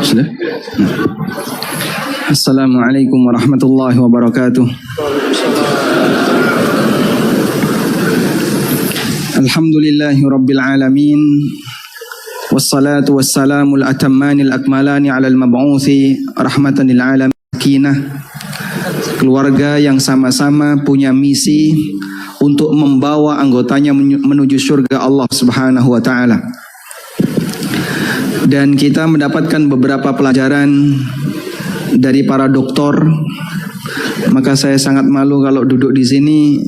Sudah? Assalamualaikum warahmatullahi wabarakatuh. Alhamdulillahi rabbil alamin. Wassalatu wassalamul atammanil akmalani ala al-mab'uthi rahmatan lil alamin. Keluarga yang sama-sama punya misi untuk membawa anggotanya menuju surga Allah Subhanahu wa taala. Dan kita mendapatkan beberapa pelajaran dari para doktor. Maka saya sangat malu kalau duduk di sini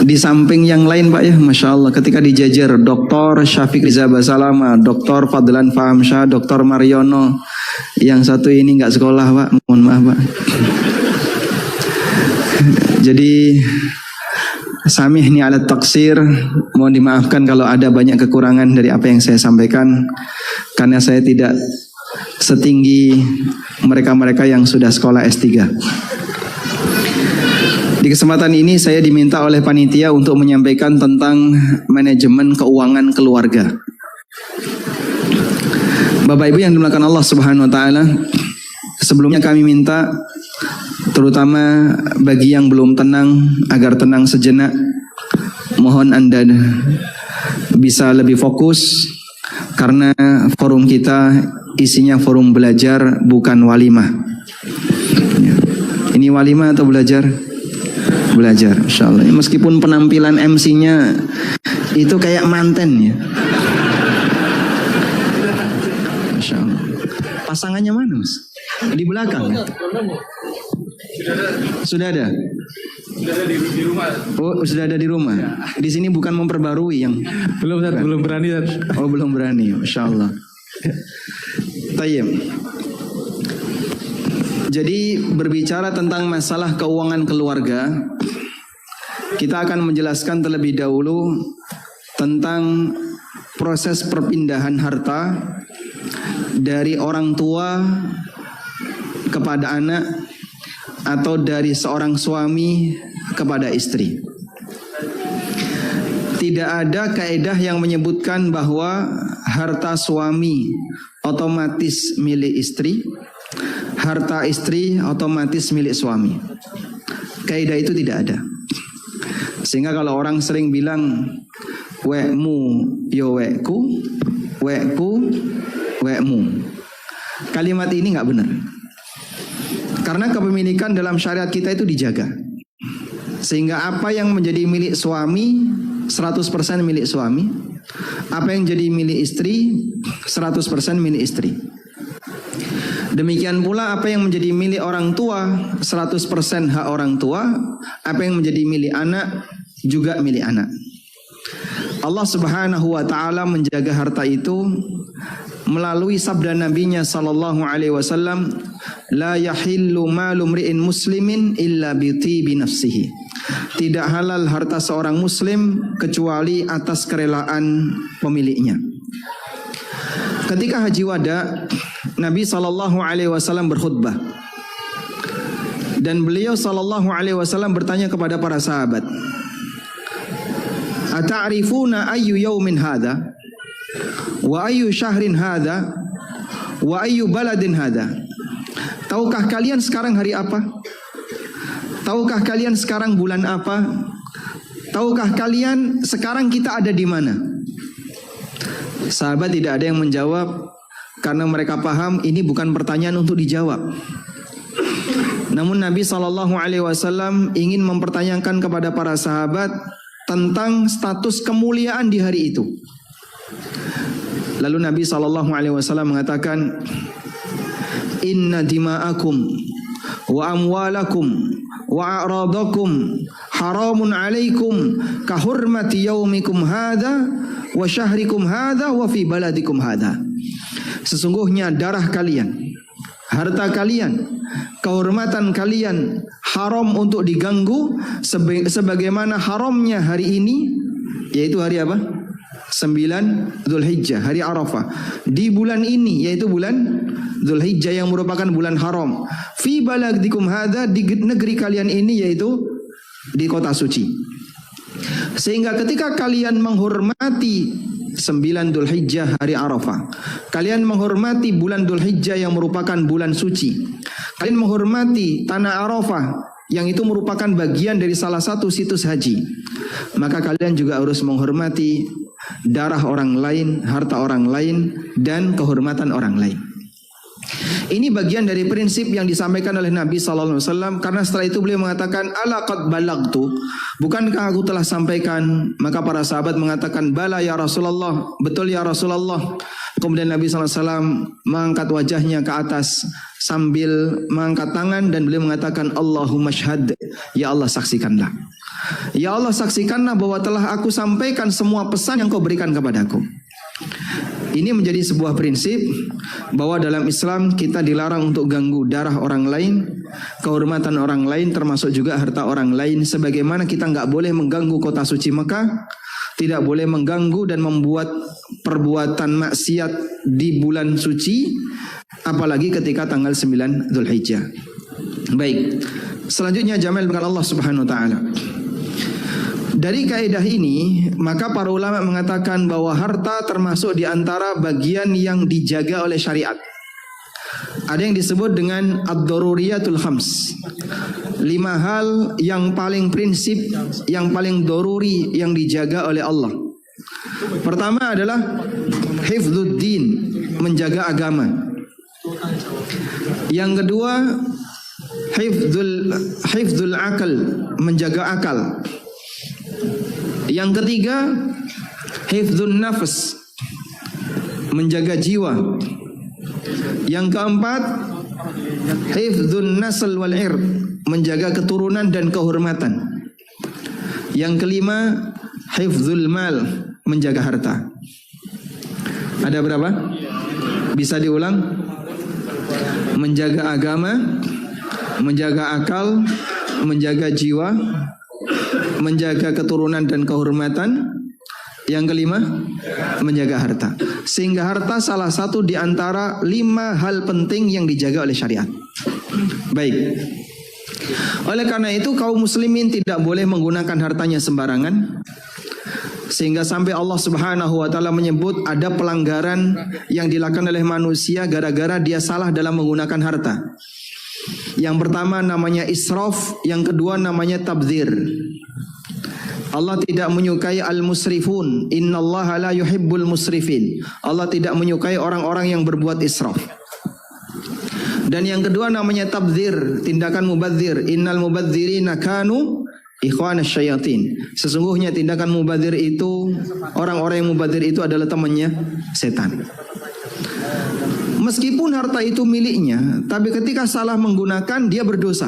di samping yang lain, Pak, ya, Masya Allah. Ketika dijajar Dr. Syafiq Riza Basalama, Dr. Fadlan Fahamsyah, Dr. Mariono, yang satu ini nggak sekolah, Pak, mohon maaf, Pak. Jadi samihni ala taksir, mohon dimaafkan kalau ada banyak kekurangan dari apa yang saya sampaikan, karena saya tidak setinggi mereka-mereka yang sudah sekolah S3. Di kesempatan ini saya diminta oleh panitia untuk menyampaikan tentang manajemen keuangan keluarga. Bapak Ibu yang dimuliakan Allah Subhanahu wa taala, sebelumnya kami minta terutama bagi yang belum tenang agar tenang sejenak. Mohon Anda bisa lebih fokus karena forum kita isinya forum belajar bukan walimah. Ini walimah atau belajar? Belajar, Insya Allah. Meskipun penampilan MC-nya itu kayak manten, ya. Masya Allah. Pasangannya mana, Mas? Di belakang, ya? Sudah ada? Sudah ada di rumah. Oh, sudah ada di rumah. Di sini bukan memperbarui yang belum berani. Oh, belum berani. Masya Allah. Tayyib. Jadi berbicara tentang masalah keuangan keluarga, kita akan menjelaskan terlebih dahulu tentang proses perpindahan harta dari orang tua kepada anak atau dari seorang suami kepada istri. Tidak ada kaidah yang menyebutkan bahwa harta suami otomatis milik istri, harta istri otomatis milik suami. Kaidah itu tidak ada. Sehingga kalau orang sering bilang wekmu yo wekku, wekku wekmu, kalimat ini nggak benar. Karena kepemilikan dalam syariat kita itu dijaga. Sehingga apa yang menjadi milik suami 100% milik suami, apa yang jadi milik istri 100% milik istri. Demikian pula apa yang menjadi milik orang tua 100% hak orang tua, apa yang menjadi milik anak juga milik anak. Allah Subhanahu wa taala menjaga harta itu melalui sabda Nabi-Nya sallallahu alaihi wasallam, la yahillu malu mri'in muslimin illa bi tibi nafsihi. Tidak halal harta seorang muslim kecuali atas kerelaan pemiliknya. Ketika Haji Wada, Nabi SAW berkhutbah dan beliau SAW bertanya kepada para sahabat, ata'rifuna ayyu yaumin hadha wa ayyu syahrin hadha wa ayyu baladin hadha? Tahukah kalian sekarang hari apa? Tahukah kalian sekarang bulan apa? Tahukah kalian sekarang kita ada di mana? Sahabat tidak ada yang menjawab karena mereka paham ini bukan pertanyaan untuk dijawab. Namun Nabi SAW ingin mempertanyakan kepada para sahabat tentang status kemuliaan di hari itu. Lalu Nabi SAW mengatakan, inna dima'akum wa amwalakum wa a'radakum haramun alaikum kahurmati yaumikum hadha wa syahrikum hadha wa fi baladikum hadha. Sesungguhnya darah kalian, harta kalian, kehormatan kalian haram untuk diganggu sebagaimana haramnya hari ini, yaitu hari apa? 9 Dzulhijjah, hari Arafah. Di bulan ini, yaitu bulan Dzulhijjah yang merupakan bulan haram. Fi baladikum hadza, di negeri kalian ini, yaitu di kota suci. Sehingga ketika kalian menghormati 9 Dzulhijjah hari Arafah. Kalian menghormati bulan Dzulhijjah yang merupakan bulan suci. Kalian menghormati tanah Arafah yang itu merupakan bagian dari salah satu situs haji. Maka kalian juga harus menghormati darah orang lain, harta orang lain, dan kehormatan orang lain. Ini bagian dari prinsip yang disampaikan oleh Nabi SAW, karena setelah itu beliau mengatakan, ala qad balagtu, bukankah aku telah sampaikan? Maka para sahabat mengatakan, bala ya Rasulullah, betul ya Rasulullah. Kemudian Nabi SAW mengangkat wajahnya ke atas sambil mengangkat tangan dan beliau mengatakan, Allahumma syhad, ya Allah saksikanlah. Ya Allah saksikanlah bahwa telah aku sampaikan semua pesan yang kau berikan kepadaku. Ini menjadi sebuah prinsip bahwa dalam Islam kita dilarang untuk ganggu darah orang lain, kehormatan orang lain, termasuk juga harta orang lain. Sebagaimana kita nggak boleh mengganggu kota suci Mekah, tidak boleh mengganggu dan membuat perbuatan maksiat di bulan suci, apalagi ketika tanggal 9 Dzulhijjah. Baik, selanjutnya Jamal dengan Allah Subhanahu Wa Taala. Dari kaidah ini, maka para ulama mengatakan bahwa harta termasuk di antara bagian yang dijaga oleh syariat. Ada yang disebut dengan ad-daruriyatul khams. 5 hal yang paling prinsip, yang paling doruri, yang dijaga oleh Allah. Pertama adalah hifdzuddin, menjaga agama. Yang kedua, hifdzul akal, menjaga akal. Yang ketiga, hifdzun nafs, menjaga jiwa. Yang keempat, hifdzun nasl wal ir, menjaga keturunan dan kehormatan. Yang kelima, hifdzul mal, menjaga harta. Ada berapa? Bisa diulang? Menjaga agama, menjaga akal, menjaga jiwa, menjaga keturunan dan kehormatan. Yang kelima, menjaga harta. Sehingga harta salah satu di antara 5 hal penting yang dijaga oleh syariat. Baik. Oleh karena itu kaum muslimin tidak boleh menggunakan hartanya sembarangan. Sehingga sampai Allah Subhanahu wa taala menyebut ada pelanggaran yang dilakukan oleh manusia gara-gara dia salah dalam menggunakan harta. Yang pertama namanya israf, yang kedua namanya tabdzir. Allah tidak menyukai al-musrifun. Innallaha la yuhibbul musrifin. Allah tidak menyukai orang-orang yang berbuat israf. Dan yang kedua namanya tabdzir, tindakan mubadzir. Innal mubadzirina kanu ikhwanas syayatin. Sesungguhnya tindakan mubadzir itu, orang-orang yang mubadzir itu adalah temannya setan. Meskipun harta itu miliknya, tapi ketika salah menggunakan dia berdosa.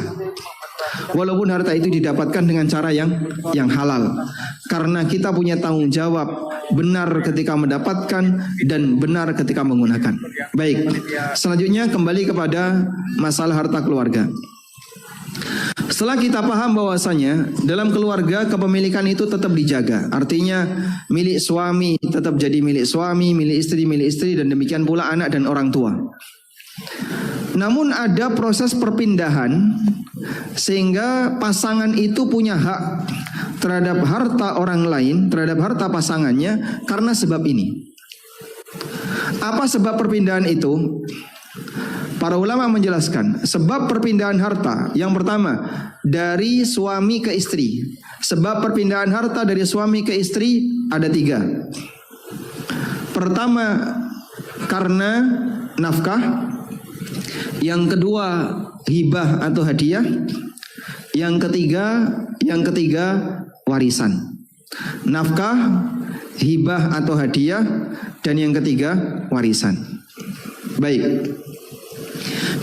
Walaupun harta itu didapatkan dengan cara yang halal. Karena kita punya tanggung jawab benar ketika mendapatkan dan benar ketika menggunakan. Baik, selanjutnya kembali kepada masalah harta keluarga. Setelah kita paham bahwasanya dalam keluarga kepemilikan itu tetap dijaga. Artinya milik suami tetap jadi milik suami, milik istri, dan demikian pula anak dan orang tua. Namun ada proses perpindahan sehingga pasangan itu punya hak terhadap harta orang lain, terhadap harta pasangannya karena sebab ini. Apa sebab perpindahan itu? Para ulama menjelaskan sebab perpindahan harta. Yang pertama, dari suami ke istri. Sebab perpindahan harta dari suami ke istri ada 3. Pertama, karena nafkah. Yang kedua, hibah atau hadiah. Yang ketiga, warisan. Nafkah, hibah atau hadiah, dan yang ketiga, warisan. Baik.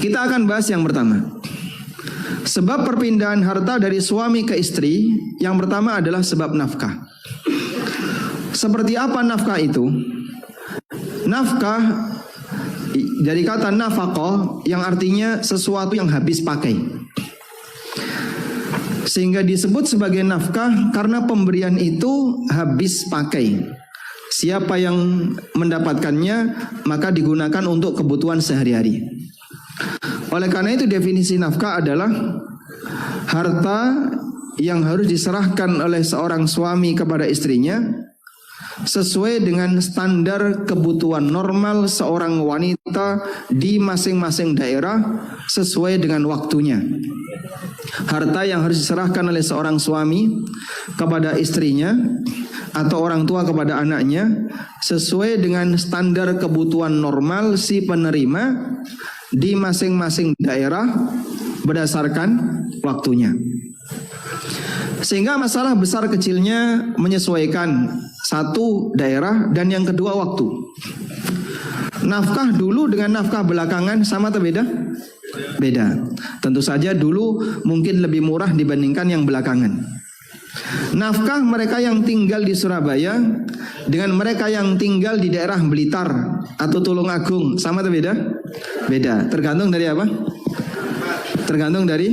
Kita akan bahas yang pertama. Sebab perpindahan harta dari suami ke istri, yang pertama adalah sebab nafkah. Seperti apa nafkah itu? Nafkah dari kata nafaqah yang artinya sesuatu yang habis pakai. Sehingga disebut sebagai nafkah karena pemberian itu habis pakai. Siapa yang mendapatkannya maka digunakan untuk kebutuhan sehari-hari. Oleh karena itu definisi nafkah adalah harta yang harus diserahkan oleh seorang suami kepada istrinya sesuai dengan standar kebutuhan normal seorang wanita di masing-masing daerah sesuai dengan waktunya. Harta yang harus diserahkan oleh seorang suami kepada istrinya atau orang tua kepada anaknya sesuai dengan standar kebutuhan normal si penerima di masing-masing daerah berdasarkan waktunya. Sehingga masalah besar kecilnya menyesuaikan satu daerah dan yang kedua waktu. Nafkah dulu dengan nafkah belakangan sama atau beda? Beda. Tentu saja dulu mungkin lebih murah dibandingkan yang belakangan. Nafkah mereka yang tinggal di Surabaya dengan mereka yang tinggal di daerah Blitar atau Tulungagung sama atau beda? Beda. Tergantung dari apa? Tergantung dari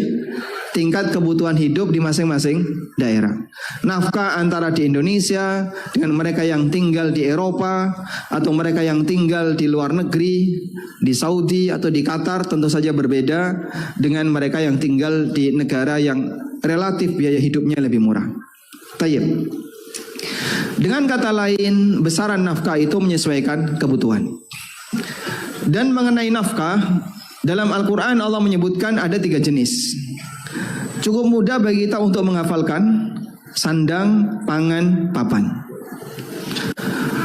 tingkat kebutuhan hidup di masing-masing daerah. Nafkah antara di Indonesia dengan mereka yang tinggal di Eropa atau mereka yang tinggal di luar negeri, di Saudi atau di Qatar tentu saja berbeda dengan mereka yang tinggal di negara yang relatif biaya hidupnya lebih murah. Tayyib. Dengan kata lain, besaran nafkah itu menyesuaikan kebutuhan. Dan mengenai nafkah, dalam Al-Quran Allah menyebutkan ada 3 jenis. Cukup mudah bagi kita untuk menghafalkan: sandang, pangan, papan.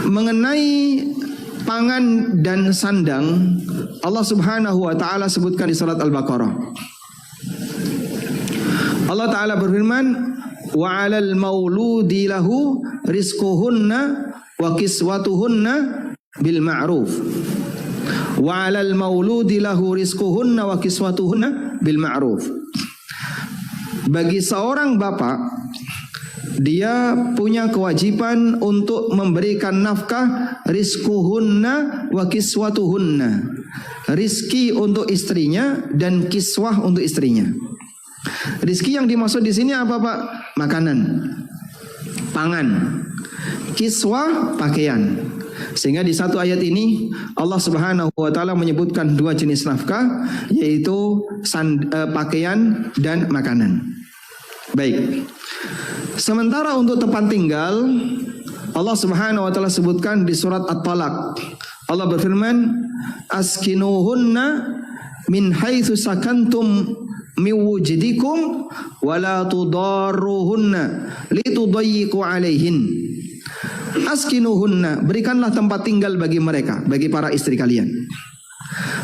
Mengenai pangan dan sandang, Allah Subhanahu wa taala sebutkan di surat Al-Baqarah. Allah taala berfirman, "Wa 'alal mauludi lahu rizquhunna wa kiswatuhunna bil ma'ruf." Wa 'alal mauludi lahu rizquhunna wa kiswatuhunna bil ma'ruf. Bagi seorang bapak, dia punya kewajiban untuk memberikan nafkah rizquhunna wa kiswatuhunna. Rizki untuk istrinya dan kiswah untuk istrinya. Rizki yang dimaksud di sini apa, Pak? Makanan, pangan, kiswah, pakaian. Sehingga di satu ayat ini Allah Subhanahu wa taala menyebutkan 2 jenis nafkah, yaitu pakaian dan makanan. Baik. Sementara untuk tempat tinggal, Allah Subhanahu wa taala sebutkan di surat At-Talaq. Allah berfirman, "Askinuhunna min haitsu sakantum min wujdikum wa la tudarruhunna litudayyiqu 'alaihin." Askinuhunna, berikanlah tempat tinggal bagi mereka, bagi para istri kalian.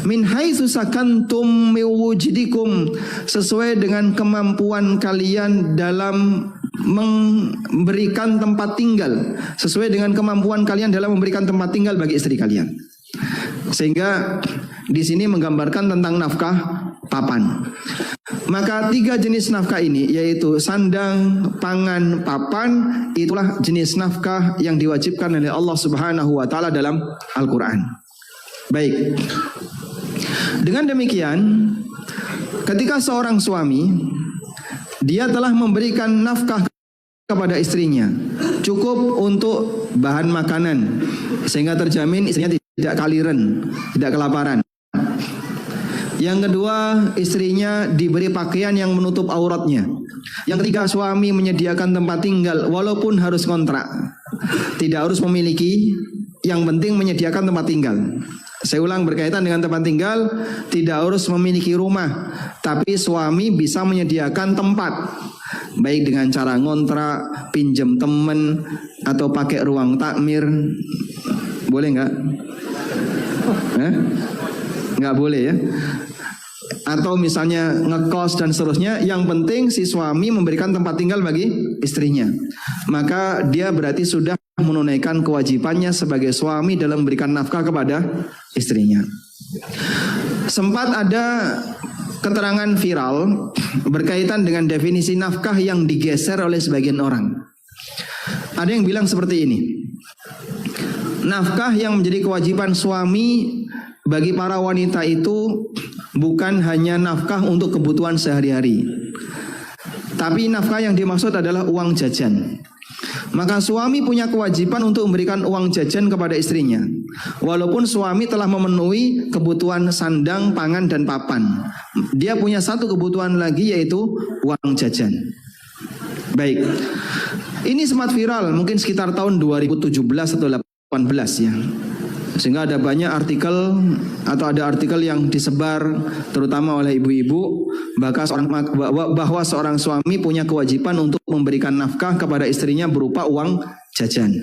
Min haitsu sakantum min wujdikum, sesuai dengan kemampuan kalian dalam memberikan tempat tinggal, sesuai dengan kemampuan kalian dalam memberikan tempat tinggal bagi istri kalian. Sehingga di sini menggambarkan tentang nafkah papan. Maka 3 jenis nafkah ini, yaitu sandang, pangan, papan, itulah jenis nafkah yang diwajibkan oleh Allah Subhanahu wa taala dalam Al-Qur'an. Baik. Dengan demikian, ketika seorang suami dia telah memberikan nafkah kepada istrinya, cukup untuk bahan makanan sehingga terjamin istrinya tidak kaliren, tidak kelaparan. Yang kedua, istrinya diberi pakaian yang menutup auratnya. Yang ketiga, suami menyediakan tempat tinggal walaupun harus kontrak. Tidak harus memiliki, yang penting menyediakan tempat tinggal. Saya ulang, berkaitan dengan tempat tinggal, tidak harus memiliki rumah, tapi suami bisa menyediakan tempat, baik dengan cara ngontrak, pinjam teman, atau pakai ruang takmir. Boleh nggak? Nggak boleh ya. Atau misalnya ngekos dan seterusnya. Yang penting si suami memberikan tempat tinggal bagi istrinya. Maka dia berarti sudah menunaikan kewajibannya sebagai suami dalam memberikan nafkah kepada istrinya. Sempat ada keterangan viral berkaitan dengan definisi nafkah yang digeser oleh sebagian orang. Ada yang bilang seperti ini: nafkah yang menjadi kewajiban suami bagi para wanita itu bukan hanya nafkah untuk kebutuhan sehari-hari, tapi nafkah yang dimaksud adalah uang jajan. Maka suami punya kewajiban untuk memberikan uang jajan kepada istrinya, walaupun suami telah memenuhi kebutuhan sandang, pangan, dan papan. Dia punya satu kebutuhan lagi, yaitu uang jajan. Baik, Ini sempat viral mungkin sekitar tahun 2017 atau 18 ya. Sehingga ada banyak artikel atau ada artikel yang disebar terutama oleh ibu-ibu bahwa seorang suami punya kewajiban untuk memberikan nafkah kepada istrinya berupa uang jajan.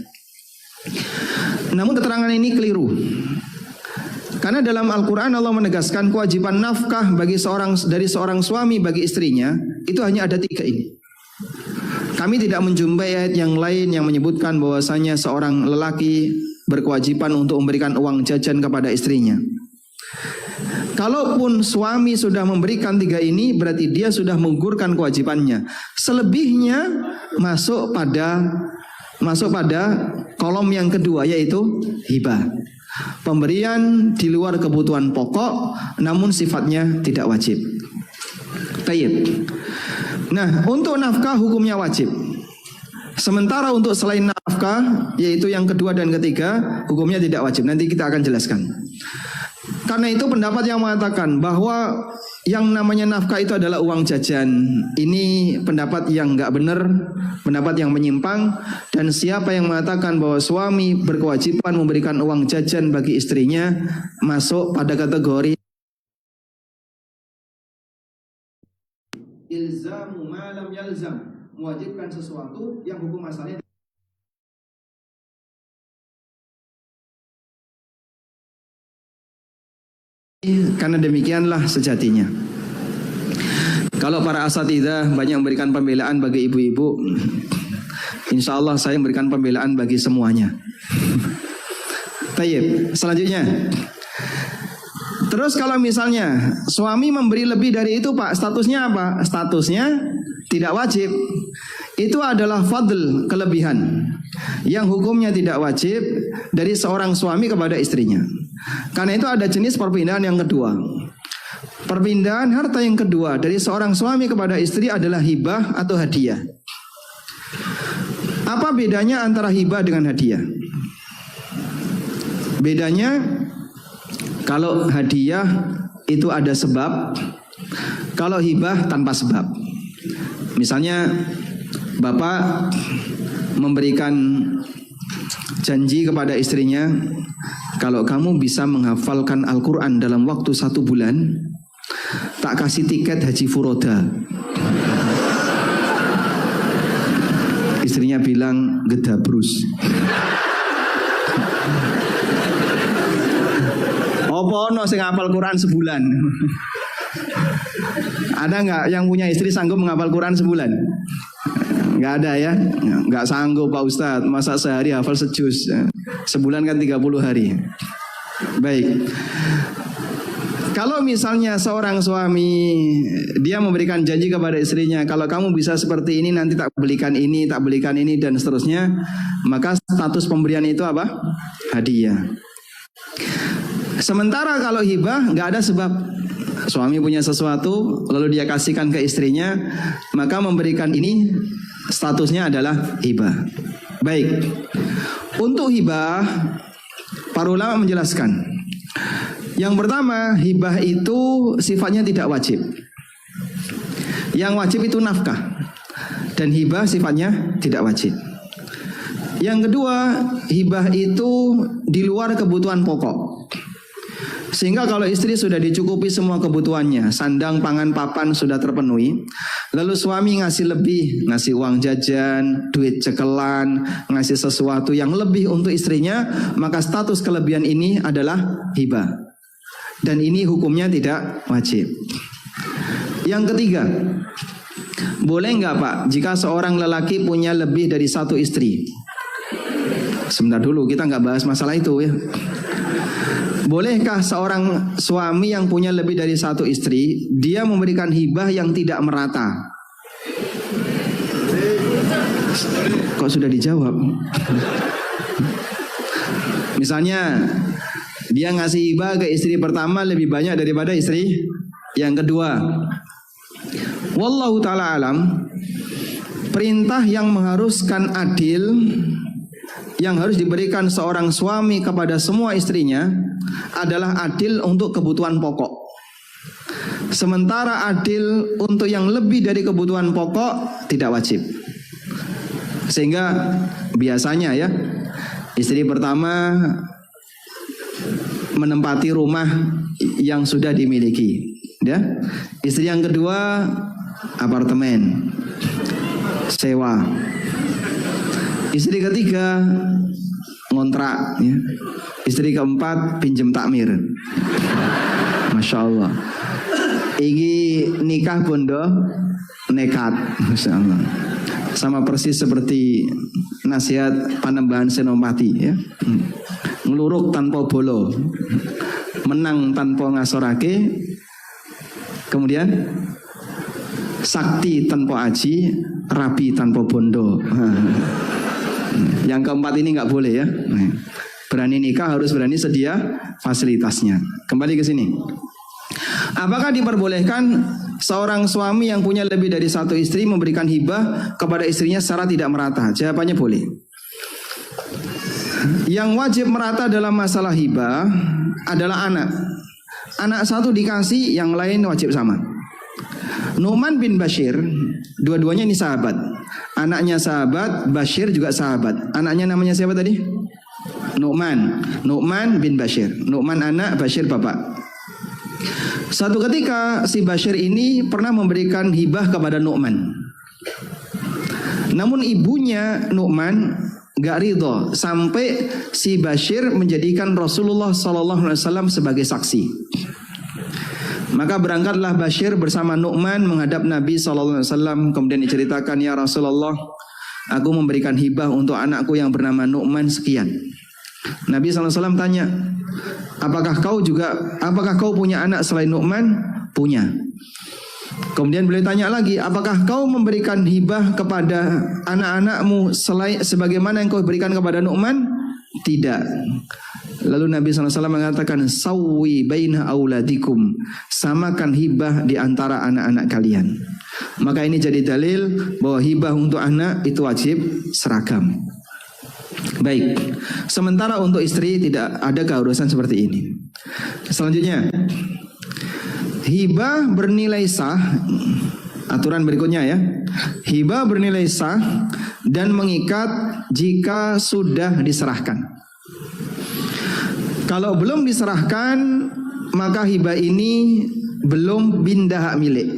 Namun keterangan ini keliru. Karena dalam Al-Quran Allah menegaskan kewajiban nafkah dari seorang suami bagi istrinya itu hanya ada 3 ini. Kami tidak menjumpai ayat yang lain yang menyebutkan bahwasanya seorang lelaki berkewajiban untuk memberikan uang jajan kepada istrinya. Kalaupun suami sudah memberikan 3 ini, berarti dia sudah menggugurkan kewajibannya. Selebihnya masuk pada kolom yang kedua, yaitu hibah. Pemberian di luar kebutuhan pokok, namun sifatnya tidak wajib. Baik. Nah, untuk nafkah hukumnya wajib. Sementara untuk selain nafkah, yaitu yang kedua dan ketiga, hukumnya tidak wajib. Nanti kita akan jelaskan. Karena itu pendapat yang mengatakan bahwa yang namanya nafkah itu adalah uang jajan, ini pendapat yang enggak benar, pendapat yang menyimpang. Dan siapa yang mengatakan bahwa suami berkewajiban memberikan uang jajan bagi istrinya, masuk pada kategori ilzamu ma lam yalzam, mewajibkan sesuatu yang hukum asalnya. Karena demikianlah sejatinya. Kalau para asatidzah banyak memberikan pembelaan bagi ibu-ibu, insya Allah saya memberikan pembelaan bagi semuanya. Tayyib, selanjutnya. Terus kalau misalnya suami memberi lebih dari itu, Pak, statusnya apa? Statusnya tidak wajib. Itu adalah fadl, kelebihan, yang hukumnya tidak wajib dari seorang suami kepada istrinya. Karena itu ada jenis perpindahan yang kedua. Perpindahan harta yang kedua dari seorang suami kepada istri adalah hibah atau hadiah. Apa bedanya antara hibah dengan hadiah? Bedanya, kalau hadiah itu ada sebab, kalau hibah tanpa sebab. Misalnya bapak memberikan janji kepada istrinya, kalau kamu bisa menghafalkan Al-Quran dalam waktu 1 bulan, tak kasih tiket haji furoda. Istrinya bilang, gedabrus. Apa ono sing ngapal Quran sebulan? Ada nggak yang punya istri sanggup menghafal Quran sebulan? Nggak ada ya? Nggak sanggup Pak Ustadz. Masa sehari hafal sejuz? Sebulan kan 30 hari. Baik. Kalau misalnya seorang suami dia memberikan janji kepada istrinya, kalau kamu bisa seperti ini nanti tak belikan ini, tak belikan ini dan seterusnya, maka status pemberian itu apa? Hadiah. Sementara kalau hibah nggak ada sebab. Suami punya sesuatu lalu dia kasihkan ke istrinya, maka memberikan ini statusnya adalah hibah. Baik. Untuk hibah, para ulama menjelaskan. Yang pertama, hibah itu sifatnya tidak wajib. Yang wajib itu nafkah. Dan hibah sifatnya tidak wajib. Yang kedua, hibah itu di luar kebutuhan pokok. Sehingga kalau istri sudah dicukupi semua kebutuhannya, sandang, pangan, papan sudah terpenuhi, lalu suami ngasih lebih, ngasih uang jajan, duit cekelan, ngasih sesuatu yang lebih untuk istrinya, maka status kelebihan ini adalah hibah. Dan ini hukumnya tidak wajib. Yang ketiga, boleh nggak Pak, jika seorang lelaki punya lebih dari 1 istri? Sebentar dulu, kita nggak bahas masalah itu ya. Bolehkah seorang suami yang punya lebih dari 1 istri, dia memberikan hibah yang tidak merata? Kok sudah dijawab? Misalnya, dia ngasih hibah ke istri pertama lebih banyak daripada istri yang kedua. Wallahu ta'ala alam, perintah yang mengharuskan adil, yang harus diberikan seorang suami kepada semua istrinya adalah adil untuk kebutuhan pokok. Sementara adil untuk yang lebih dari kebutuhan pokok tidak wajib. Sehingga biasanya ya, istri pertama menempati rumah yang sudah dimiliki, ya. Istri yang kedua apartemen sewa. Istri ketiga ngontrak, ya. Istri keempat pinjem takmir. Masya Allah. Iki nikah bondo nekat, Masya Allah. Sama persis seperti nasihat Panembahan Senopati, ya. Ngeluruk tanpa bolo, menang tanpa ngasorake, kemudian sakti tanpa aji, rabi tanpa bondo. Yang keempat ini nggak boleh ya. Berani nikah harus berani sedia fasilitasnya. Kembali ke sini. Apakah diperbolehkan seorang suami yang punya lebih dari satu istri memberikan hibah kepada istrinya secara tidak merata? Jawabannya boleh. Yang wajib merata dalam masalah hibah adalah anak. Anak satu dikasih, yang lain wajib sama. Nu'man bin Bashir, dua-duanya ini sahabat. Anaknya sahabat, Bashir juga sahabat. Anaknya namanya siapa tadi? Nu'man bin Bashir. Nu'man anak, Bashir bapak. Satu ketika si Bashir ini pernah memberikan hibah kepada Nu'man. Namun ibunya Nu'man gak ridho sampai si Bashir menjadikan Rasulullah SAW sebagai saksi. Maka berangkatlah Bashir bersama Nu'man menghadap Nabi SAW. Kemudian diceritakan, ya Rasulullah, aku memberikan hibah untuk anakku yang bernama Nu'man sekian. Nabi SAW tanya, apakah kau punya anak selain Nu'man? Punya. Kemudian beliau tanya lagi, apakah kau memberikan hibah kepada anak-anakmu sebagaimana yang kau berikan kepada Nu'man? Tidak. Lalu Nabi SAW mengatakan, sawwi baina auladikum, samakan hibah di antara anak-anak kalian. Maka ini jadi dalil bahwa hibah untuk anak itu wajib seragam. Baik. Sementara untuk istri tidak ada keharusan seperti ini. Selanjutnya, hibah bernilai sah. Aturan berikutnya ya. Hibah bernilai sah dan mengikat jika sudah diserahkan. Kalau belum diserahkan, maka hibah ini belum pindah hak milik.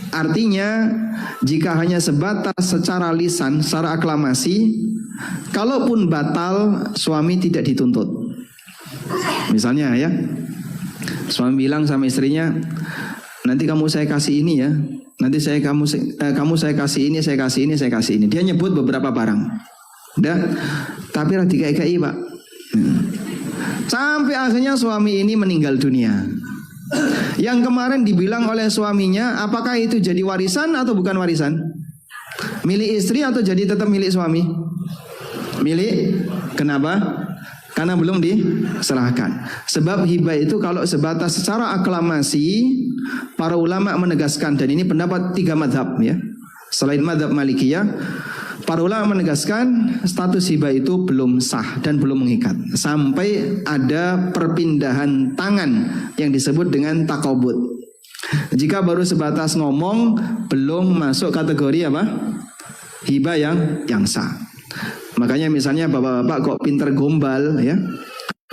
Artinya, jika hanya sebatas secara lisan, secara aklamasi, kalaupun batal, suami tidak dituntut. Misalnya ya, suami bilang sama istrinya, nanti kamu saya kasih ini ya, nanti kamu saya kasih ini, saya kasih ini, saya kasih ini. Dia nyebut beberapa barang. Udah, tapi rati kayak Pak. Sampai akhirnya suami ini meninggal dunia. Yang kemarin dibilang oleh suaminya, apakah itu jadi warisan atau bukan warisan? Milik istri atau jadi tetap milik suami? Milik. Kenapa? Karena belum diserahkan. Sebab hibah itu kalau sebatas secara aklamasi, para ulama menegaskan, dan ini pendapat 3 madhab ya. Selain madhab Malikiyah, para ulama menegaskan status hibah itu belum sah dan belum mengikat sampai ada perpindahan tangan yang disebut dengan takobut. Jika baru sebatas ngomong, belum masuk kategori apa? Hibah yang sah. Makanya misalnya bapak-bapak kok pinter gombal ya,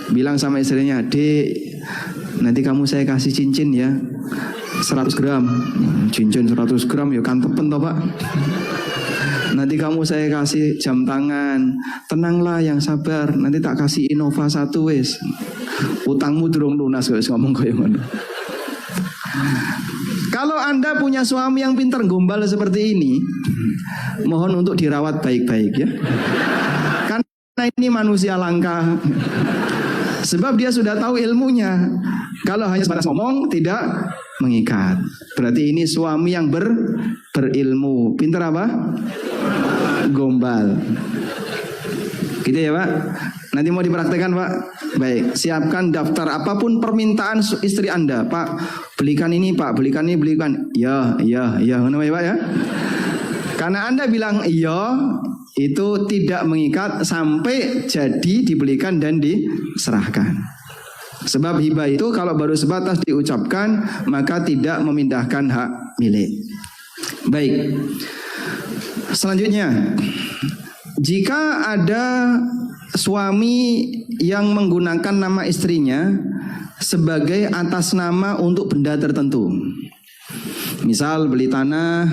bilang sama istrinya, dek, nanti kamu saya kasih cincin ya 100 gram. Cincin 100 gram ya kan tepen toh Pak. Nanti kamu saya kasih jam tangan. Tenanglah, yang sabar, nanti tak kasih Innova 1 wis. Utangmu durung lunas wis, ngomong koyo ngono. Kalau Anda punya suami yang pintar gombal seperti ini, mohon untuk dirawat baik-baik ya. Karena ini manusia langka. Sebab dia sudah tahu ilmunya. Kalau hanya sebatas ngomong tidak mengikat. Berarti ini suami yang berilmu. Pintar apa? Gombal. Gitu ya Pak. Nanti mau dipraktekkan Pak. Baik, siapkan daftar apapun permintaan istri Anda. Pak, belikan ini Pak, belikan ini, belikan. Ya, ngono ya Pak ya. Karena Anda bilang iya, itu tidak mengikat sampai jadi dibelikan dan diserahkan. Sebab hibah itu kalau baru sebatas diucapkan, maka tidak memindahkan hak milik. Baik. Selanjutnya, jika ada suami yang menggunakan nama istrinya sebagai atas nama untuk benda tertentu. Misal beli tanah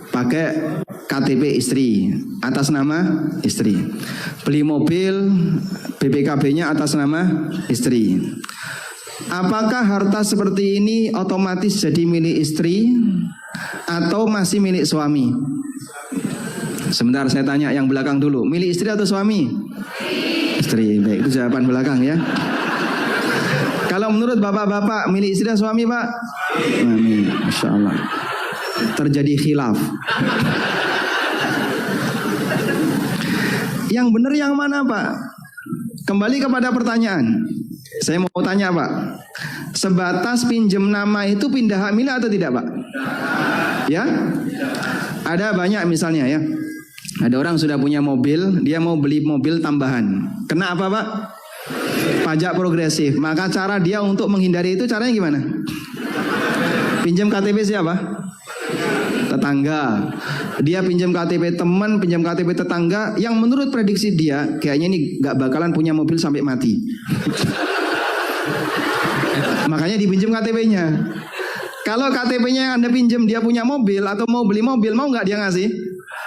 pakai KTP istri atas nama istri. Beli mobil BPKB-nya atas nama istri. Apakah harta seperti ini otomatis jadi milik istri atau masih milik suami? Sebentar, saya tanya yang belakang dulu. Milik istri atau suami? Istri. Baik, itu jawaban belakang ya. Kalau menurut bapak-bapak, milik istri atau suami, Pak? Amin. Masya Allah. Terjadi khilaf. Yang benar yang mana, Pak? Kembali kepada pertanyaan. Saya mau tanya, Pak. Sebatas pinjam nama itu pindah hak milik atau tidak, Pak? Ya? Ada banyak misalnya ya. Ada orang sudah punya mobil, dia mau beli mobil tambahan. Kena apa, Pak? Pajak progresif. Maka cara dia untuk menghindari itu caranya gimana? Pinjam KTP siapa? Tetangga. Dia pinjam KTP teman, pinjam KTP tetangga yang menurut prediksi dia kayaknya ini gak bakalan punya mobil sampai mati. Makanya dipinjam KTP-nya. Kalau KTP-nya yang Anda pinjam dia punya mobil atau mau beli mobil, mau nggak dia ngasih?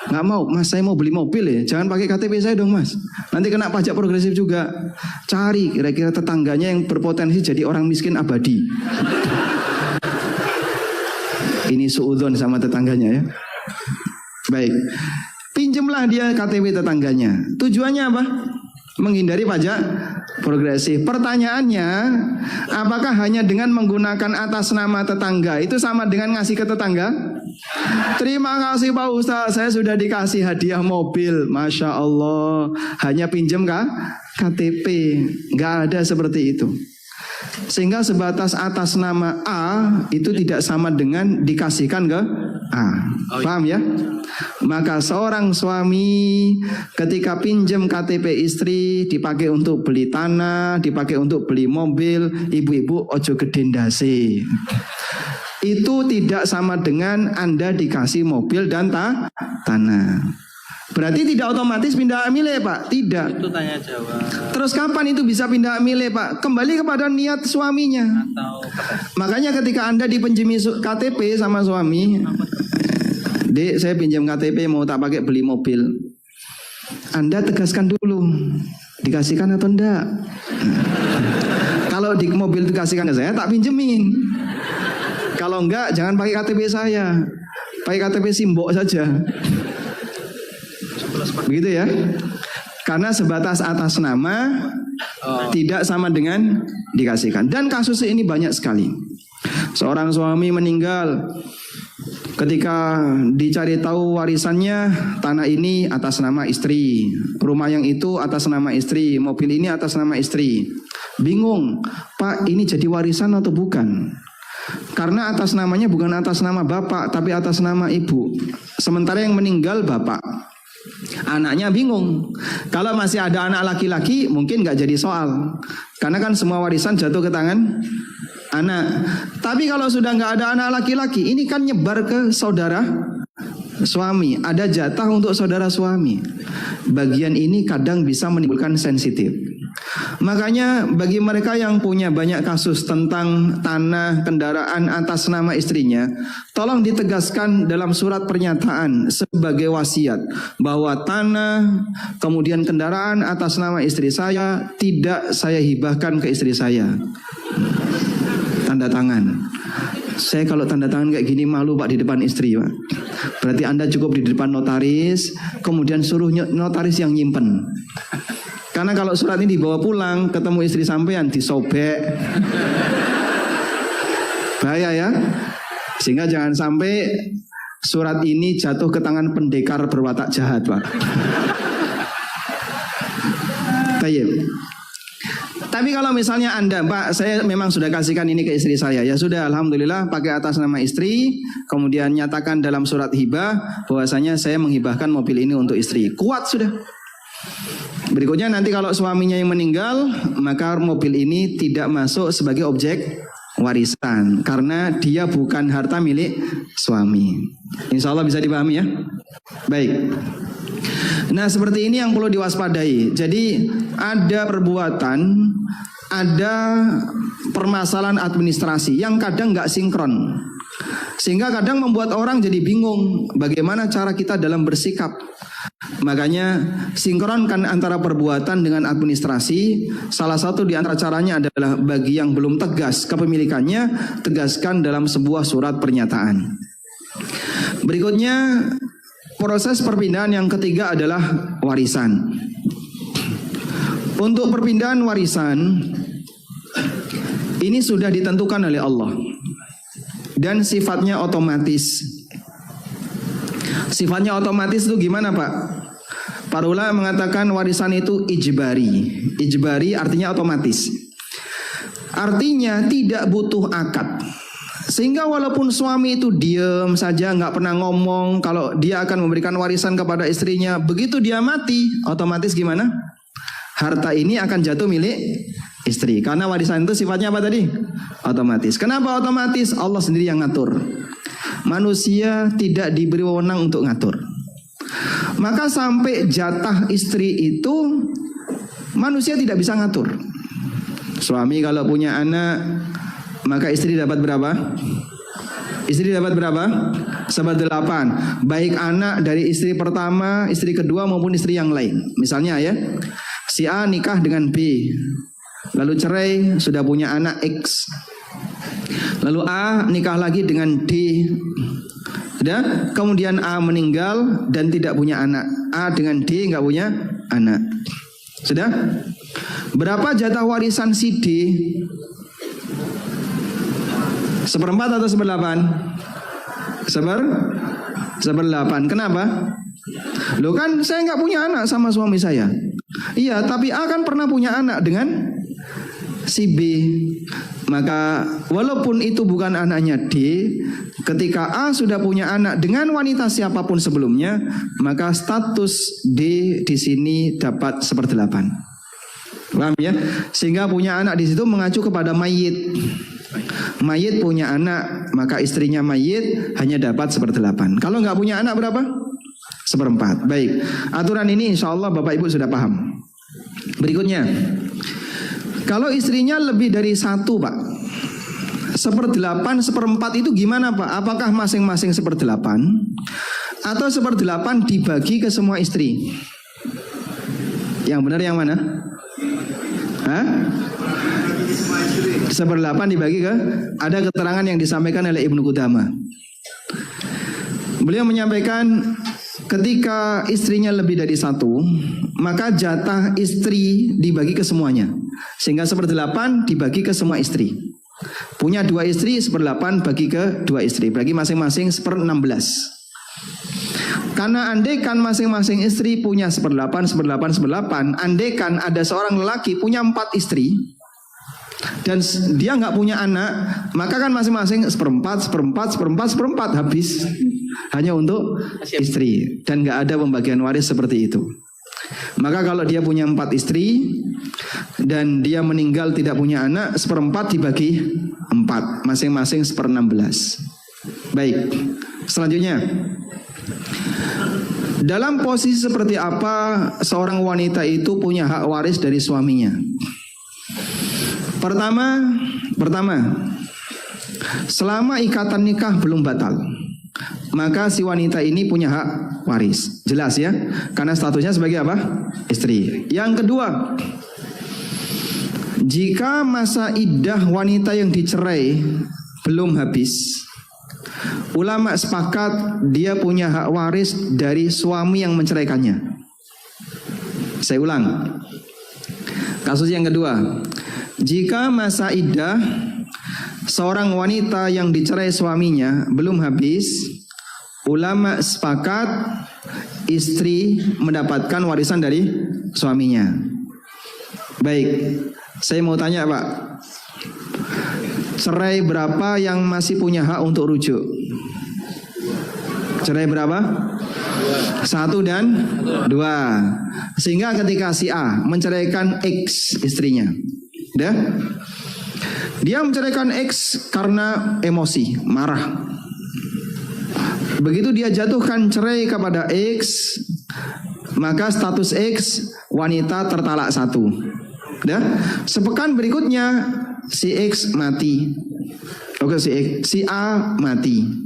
Nggak mau. Mas, saya mau beli mobil ya. Jangan pakai KTP saya dong, Mas. Nanti kena pajak progresif juga. Cari kira-kira tetangganya yang berpotensi jadi orang miskin abadi. Ini suudzon sama tetangganya ya. Baik. Pinjamlah dia KTP tetangganya. Tujuannya apa? Menghindari pajak progresif. Pertanyaannya, apakah hanya dengan menggunakan atas nama tetangga itu sama dengan ngasih ke tetangga? Terima kasih Pak Ustaz, saya sudah dikasih hadiah mobil. Masya Allah. Hanya pinjam kah? KTP. Gak ada seperti itu. Sehingga sebatas atas nama A itu tidak sama dengan dikasihkan ke A. Paham ya? Maka seorang suami ketika pinjam KTP istri dipakai untuk beli tanah, dipakai untuk beli mobil, ibu-ibu ojo gedendase. Itu tidak sama dengan Anda dikasih mobil dan tanah. Berarti tidak otomatis pindah hak milik, Pak? Tidak. Itu tanya jawab. Terus kapan itu bisa pindah hak milik, Pak? Kembali kepada niat suaminya. Makanya ketika Anda dipinjami KTP sama suami, Dek, saya pinjam KTP mau tak pakai beli mobil. Anda tegaskan dulu, dikasihkan atau enggak? Kalau di mobil dikasihkan ke saya, tak pinjemin. Kalau enggak, jangan pakai KTP saya. Pakai KTP Simbok saja. Begitu ya. Karena sebatas atas nama tidak sama dengan dikasihkan. Dan kasus ini banyak sekali. Seorang suami meninggal, ketika dicari tahu warisannya, tanah ini atas nama istri, rumah yang itu atas nama istri, mobil ini atas nama istri. Bingung, Pak, ini jadi warisan atau bukan? Karena atas namanya bukan atas nama bapak, tapi atas nama ibu. Sementara yang meninggal bapak. Anaknya bingung. Kalau masih ada anak laki-laki mungkin gak jadi soal, karena kan semua warisan jatuh ke tangan anak. Tapi kalau sudah gak ada anak laki-laki, ini kan nyebar ke saudara suami. Ada jatah untuk saudara suami. Bagian ini kadang bisa menimbulkan sensitif. Makanya bagi mereka yang punya banyak kasus tentang tanah, kendaraan atas nama istrinya, tolong ditegaskan dalam surat pernyataan sebagai wasiat bahwa tanah, kemudian kendaraan atas nama istri saya tidak saya hibahkan ke istri saya. Tanda tangan. Saya kalau tanda tangan kayak gini malu Pak di depan istri, Pak. Berarti Anda cukup di depan notaris, kemudian suruh notaris yang nyimpen. Karena kalau surat ini dibawa pulang, ketemu istri sampean disobek. Bahaya ya. Sehingga jangan sampai surat ini jatuh ke tangan pendekar berwatak jahat, Pak. Tayyib. Tapi kalau misalnya Anda, Pak, saya memang sudah kasihkan ini ke istri saya. Ya sudah, alhamdulillah pakai atas nama istri, kemudian nyatakan dalam surat hibah bahwasanya saya menghibahkan mobil ini untuk istri. Kuat sudah. Berikutnya nanti kalau suaminya yang meninggal, maka mobil ini tidak masuk sebagai objek warisan karena dia bukan harta milik suami. Insya Allah bisa dipahami ya. Baik. Nah, seperti ini yang perlu diwaspadai. Jadi ada perbuatan, ada permasalahan administrasi yang kadang nggak sinkron, sehingga kadang membuat orang jadi bingung bagaimana cara kita dalam bersikap. Makanya sinkronkan antara perbuatan dengan administrasi. Salah satu di antara caranya adalah bagi yang belum tegas kepemilikannya, tegaskan dalam sebuah surat pernyataan. Berikutnya, proses perpindahan yang ketiga adalah warisan. Untuk perpindahan warisan ini sudah ditentukan oleh Allah dan sifatnya otomatis. Sifatnya otomatis itu gimana, Pak? Para ulama mengatakan warisan itu ijbari. Ijbari artinya otomatis. Artinya tidak butuh akad. Sehingga walaupun suami itu diam saja, nggak pernah ngomong kalau dia akan memberikan warisan kepada istrinya, begitu dia mati, otomatis gimana? Harta ini akan jatuh milik istri. Karena warisan itu sifatnya apa tadi? Otomatis. Kenapa otomatis? Allah sendiri yang ngatur. Manusia tidak diberi wewenang untuk ngatur. Maka sampai jatah istri itu manusia tidak bisa ngatur. Suami kalau punya anak, maka istri dapat berapa? Istri dapat berapa? 8. Baik anak dari istri pertama, istri kedua maupun istri yang lain. Misalnya ya, si A nikah dengan B, lalu cerai, sudah punya anak X. Lalu A nikah lagi dengan D. Kemudian A meninggal dan tidak punya anak. A dengan D nggak punya anak. Sudah? Berapa jatah warisan si D? 1/4 atau 1/8? 1/8. Kenapa? Loh kan saya nggak punya anak sama suami saya. Iya, tapi A kan pernah punya anak dengan si B. Maka walaupun itu bukan anaknya D, ketika A sudah punya anak dengan wanita siapapun sebelumnya, maka status D di sini dapat 1/8. Paham ya? Sehingga punya anak di situ mengacu kepada mayit. Mayit punya anak, maka istrinya mayit hanya dapat 1/8. Kalau nggak punya anak berapa? 1/4. Baik, aturan ini insya Allah Bapak Ibu sudah paham. Berikutnya, kalau istrinya lebih dari 1, Pak, 1/8, 1/4 itu gimana, Pak? Apakah masing-masing 1/8 atau 1/8 dibagi ke semua istri? Yang benar yang mana? Hah? 1/8 dibagi ke? Ada keterangan yang disampaikan oleh Ibnu Qudamah. Beliau menyampaikan ketika istrinya lebih dari 1, maka jatah istri dibagi ke semuanya. Sehingga 1/8 dibagi ke semua istri. Punya 2 istri, 1/8 bagi ke 2 istri. Bagi masing-masing 1/16. Karena andaikan masing-masing istri punya 1/8, 1/8, andaikan ada seorang lelaki punya 4 istri dan dia nggak punya anak, maka kan masing-masing 1/4, 1/4, 1/4, 1/4 habis hanya untuk istri dan nggak ada pembagian waris seperti itu. Maka kalau dia punya 4 istri dan dia meninggal tidak punya anak, 1/4 dibagi 4, masing-masing 1/16. Baik, selanjutnya, dalam posisi seperti apa seorang wanita itu punya hak waris dari suaminya? Pertama, selama ikatan nikah belum batal, maka si wanita ini punya hak waris. Jelas ya? Karena statusnya sebagai apa? Istri. Yang kedua, jika masa iddah wanita yang dicerai belum habis, ulama sepakat dia punya hak waris dari suami yang menceraikannya. Saya ulang. Kasus yang kedua, jika masa iddah seorang wanita yang dicerai suaminya belum habis, ulama sepakat istri mendapatkan warisan dari suaminya. Baik, saya mau tanya Pak, cerai berapa yang masih punya hak untuk rujuk? Cerai berapa? 1 dan 2. Sehingga ketika si A menceraikan X istrinya, dia menceraikan X karena emosi, marah. Begitu dia jatuhkan cerai kepada X, maka status X wanita tertalak 1. Ya. Sepekan berikutnya si X mati. Oke, si A mati.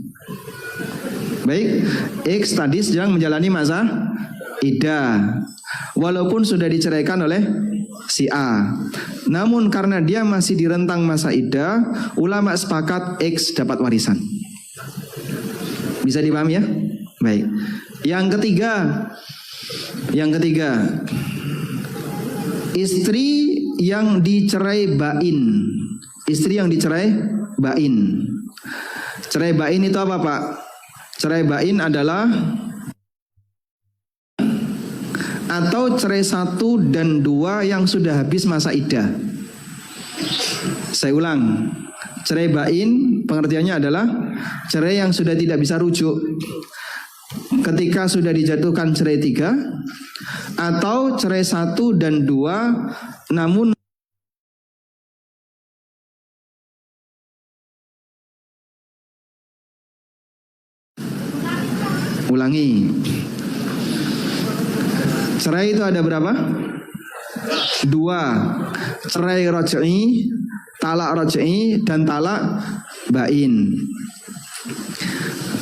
Baik, X tadi sedang menjalani masa iddah, walaupun sudah diceraikan oleh si A. Namun karena dia masih di rentang masa iddah, ulama sepakat X dapat warisan. Bisa dipahami ya? Baik. Yang ketiga, istri yang dicerai bain. Istri yang dicerai bain. Cerai bain itu apa, Pak? Cerai bain adalah atau cerai 1 dan 2 yang sudah habis masa iddah. Saya ulang. Cerai bain pengertiannya adalah cerai yang sudah tidak bisa rujuk. Ketika sudah dijatuhkan cerai 3, atau cerai 1 dan 2 namun ulangi. Cerai itu ada berapa? 2. Cerai raj'i, talak raj'i, dan talak bain.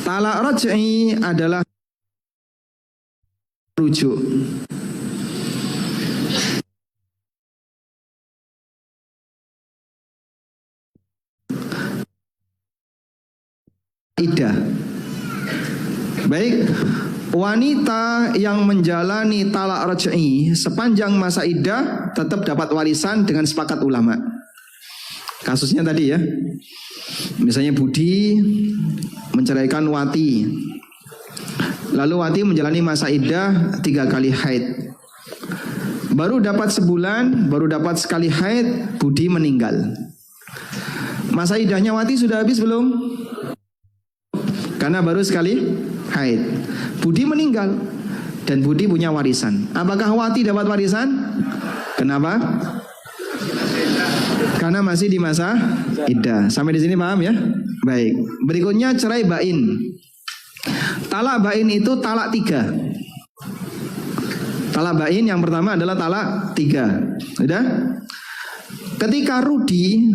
Talak raj'i adalah rujuk. Iddah. Baik, wanita yang menjalani talak raj'i sepanjang masa iddah tetap dapat warisan dengan sepakat ulama. Kasusnya tadi ya, misalnya Budi menceraikan Wati, lalu Wati menjalani masa iddah 3 kali haid. Baru dapat sebulan, baru dapat sekali haid, Budi meninggal. Masa iddahnya Wati sudah habis belum? Karena baru sekali haid. Budi meninggal dan Budi punya warisan. Apakah Wati dapat warisan? Kenapa? Karena masih di masa iddah. Sampai di sini paham ya? Baik. Berikutnya cerai bain. Talak bain itu talak 3. Talak bain yang pertama adalah talak 3. Sudah? Ketika Rudi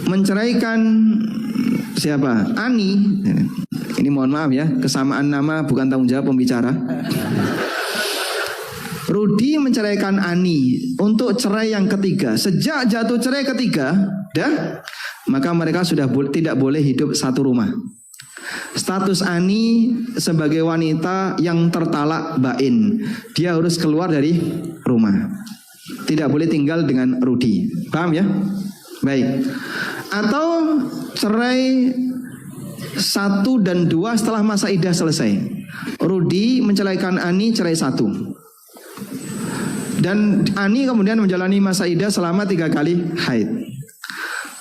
menceraikan siapa? Ani. Ini mohon maaf ya, kesamaan nama bukan tanggung jawab pembicara. Rudi menceraikan Ani untuk cerai yang ketiga. Sejak jatuh cerai ketiga, maka mereka sudah tidak boleh hidup satu rumah. Status Ani sebagai wanita yang tertalak bain, dia harus keluar dari rumah. Tidak boleh tinggal dengan Rudi. Paham ya? Baik. Atau cerai 1 dan 2 setelah masa iddah selesai. Rudi menceraikan Ani cerai 1. Dan Ani kemudian menjalani masa iddah selama 3 kali haid.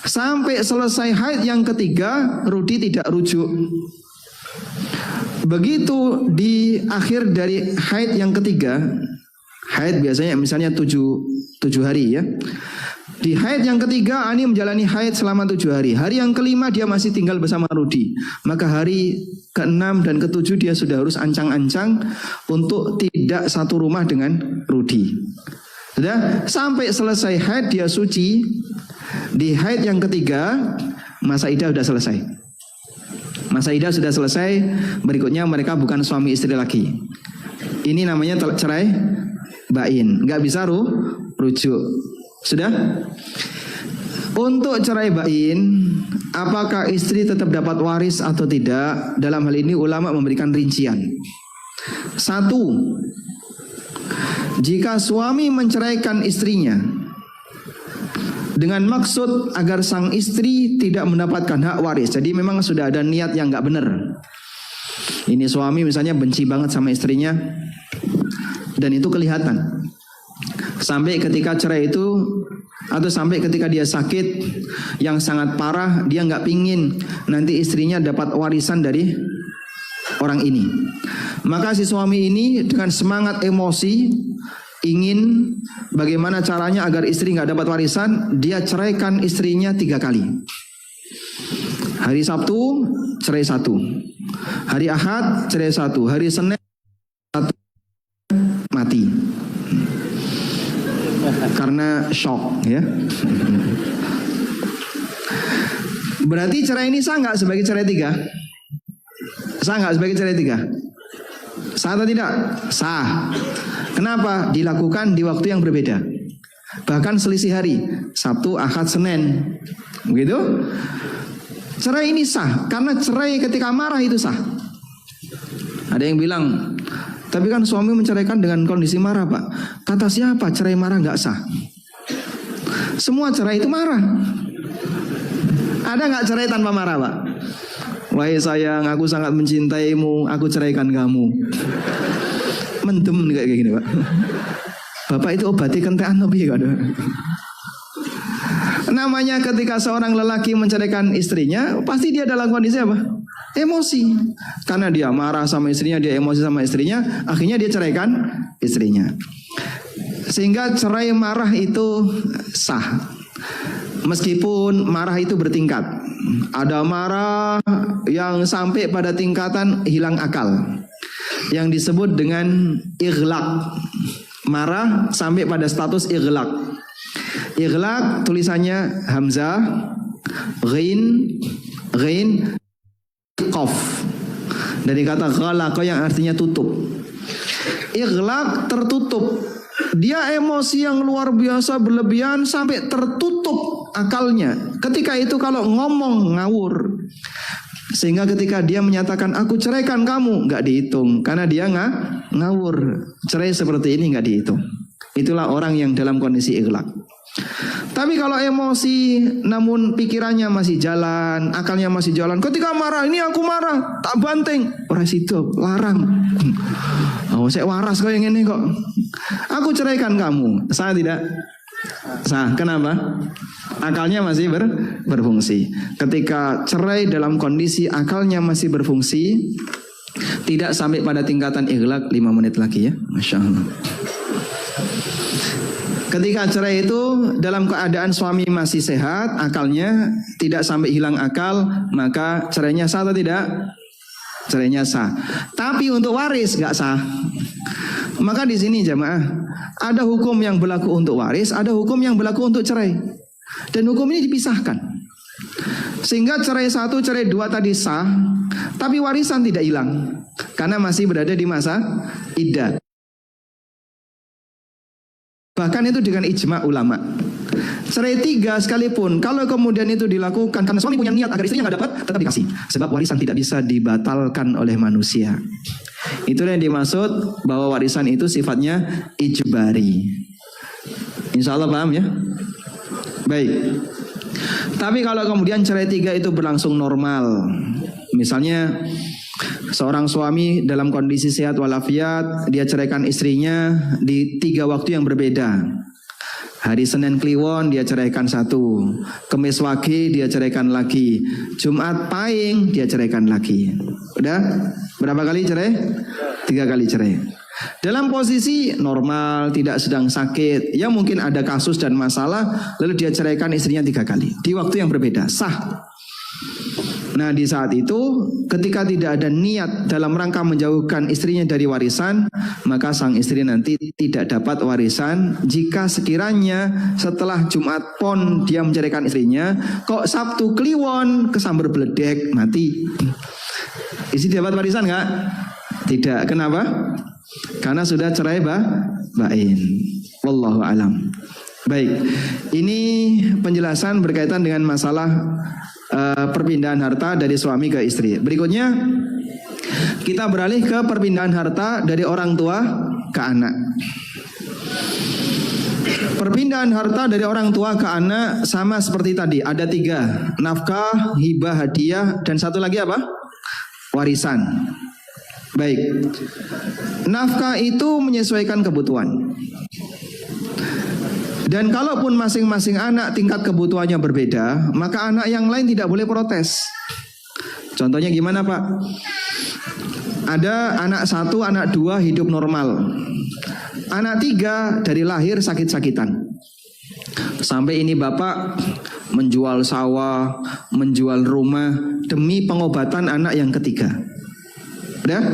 Sampai selesai haid yang ketiga, Rudi tidak rujuk. Begitu di akhir dari haid yang ketiga, haid biasanya misalnya 7 hari ya. Di haid yang ketiga, Ani menjalani haid selama 7 hari. Hari yang kelima dia masih tinggal bersama Rudi. Maka hari ke-6 dan ke-7 dia sudah harus ancang-ancang untuk tidak satu rumah dengan Rudi. Sudah? Sampai selesai haid dia suci. Di haid yang ketiga, masa iddah sudah selesai. Masa iddah sudah selesai. Berikutnya mereka bukan suami istri lagi. Ini namanya cerai bain. Nggak bisa rujuk. Sudah? Untuk cerai bain, apakah istri tetap dapat waris atau tidak? Dalam hal ini ulama memberikan rincian. 1. Jika suami menceraikan istrinya dengan maksud agar sang istri tidak mendapatkan hak waris, jadi memang sudah ada niat yang nggak benar. Ini suami misalnya benci banget sama istrinya, dan itu kelihatan. Sampai ketika cerai itu, atau sampai ketika dia sakit yang sangat parah, dia nggak pingin nanti istrinya dapat warisan dari orang ini. Maka si suami ini dengan semangat emosi ingin bagaimana caranya agar istri nggak dapat warisan, dia ceraikan istrinya 3 kali. Hari Sabtu cerai 1, hari Ahad cerai 1, hari Senin 1, karena shock ya. Berarti cerai ini sah nggak sebagai cerai tiga? Sah nggak sebagai cerai tiga? Sah atau tidak? Sah. Kenapa? Dilakukan di waktu yang berbeda. Bahkan selisih hari, Sabtu, Ahad, Senin. Begitu? Cerai ini sah karena cerai ketika marah itu sah. Ada yang bilang, tapi kan suami menceraikan dengan kondisi marah, Pak. Kata siapa cerai marah nggak sah? Semua cerai itu marah. Ada nggak cerai tanpa marah, Pak? Wahai sayang, aku sangat mencintaimu, aku ceraikan kamu. Mendem kayak gini, Pak. Bapak itu obati kentekan tapi ya. Namanya ketika seorang lelaki menceraikan istrinya, pasti dia dalam kondisi apa? Emosi. Karena dia marah sama istrinya, dia emosi sama istrinya, akhirnya dia ceraikan istrinya. Sehingga cerai marah itu sah. Meskipun marah itu bertingkat. Ada marah yang sampai pada tingkatan hilang akal, yang disebut dengan ighlaq. Marah sampai pada status ighlaq. Ighlaq tulisannya hamzah, ghain, qaf. Dari kata ghalaqa yang artinya tutup. Ighlaq tertutup. Dia emosi yang luar biasa berlebihan sampai tertutup akalnya. Ketika itu kalau ngomong ngawur. Sehingga ketika dia menyatakan aku ceraikan kamu, nggak dihitung karena dia ngawur. Cerai seperti ini nggak dihitung. Itulah orang yang dalam kondisi ighlaq. Tapi kalau emosi namun pikirannya masih jalan, akalnya masih jalan. Ketika marah, ini aku marah, tak banting. Orang situ larang. Oh, saya waras kok yang ini kok. Aku ceraikan kamu. Sah tidak? Sah. Kenapa? Akalnya masih berfungsi. Ketika cerai dalam kondisi akalnya masih berfungsi, tidak sampai pada tingkatan ighlaq. 5 menit lagi ya. Masya Allah. Ketika cerai itu dalam keadaan suami masih sehat, akalnya tidak sampai hilang akal, maka cerainya sah atau tidak? Cerainya sah. Tapi untuk waris nggak sah. Maka di sini jamaah, ada hukum yang berlaku untuk waris, ada hukum yang berlaku untuk cerai. Dan hukum ini dipisahkan. Sehingga cerai 1, cerai 2 tadi sah, tapi warisan tidak hilang karena masih berada di masa iddah. Bahkan itu dengan ijma ulama. Cerai 3 sekalipun, kalau kemudian itu dilakukan karena suami punya niat agar istrinya nggak dapat, tetap dikasih. Sebab warisan tidak bisa dibatalkan oleh manusia. Itulah yang dimaksud bahwa warisan itu sifatnya ijbari. Insya Allah paham ya? Baik. Tapi kalau kemudian cerai 3 itu berlangsung normal, misalnya seorang suami dalam kondisi sehat walafiat, dia ceraikan istrinya di 3 waktu yang berbeda. Hari Senin Kliwon dia ceraikan 1, Kemis Wage dia ceraikan lagi, Jumat Pahing dia ceraikan lagi. Udah berapa kali cerai? 3 kali cerai. Dalam posisi normal, tidak sedang sakit, ya mungkin ada kasus dan masalah, lalu dia ceraikan istrinya 3 kali di waktu yang berbeda, sah. Nah di saat itu ketika tidak ada niat dalam rangka menjauhkan istrinya dari warisan, maka sang istri nanti tidak dapat warisan. Jika sekiranya setelah Jumat Pon dia menceraikan istrinya, kok Sabtu Kliwon kesambar beledek mati, istri dapat warisan nggak? Tidak. Kenapa? Karena sudah cerai bain. Wallahu alam. Baik, ini penjelasan berkaitan dengan masalah perpindahan harta dari suami ke istri. Berikutnya kita beralih ke perpindahan harta dari orang tua ke anak. Perpindahan harta dari orang tua ke anak sama seperti tadi, ada 3, nafkah, hibah, hadiah, dan 1 lagi apa? Warisan. Baik, nafkah itu menyesuaikan kebutuhan. Dan kalaupun masing-masing anak tingkat kebutuhannya berbeda, maka anak yang lain tidak boleh protes. Contohnya gimana Pak? Ada anak 1, anak 2 hidup normal. Anak 3 dari lahir sakit-sakitan. Sampai ini bapak menjual sawah, menjual rumah demi pengobatan anak yang ketiga. Udah?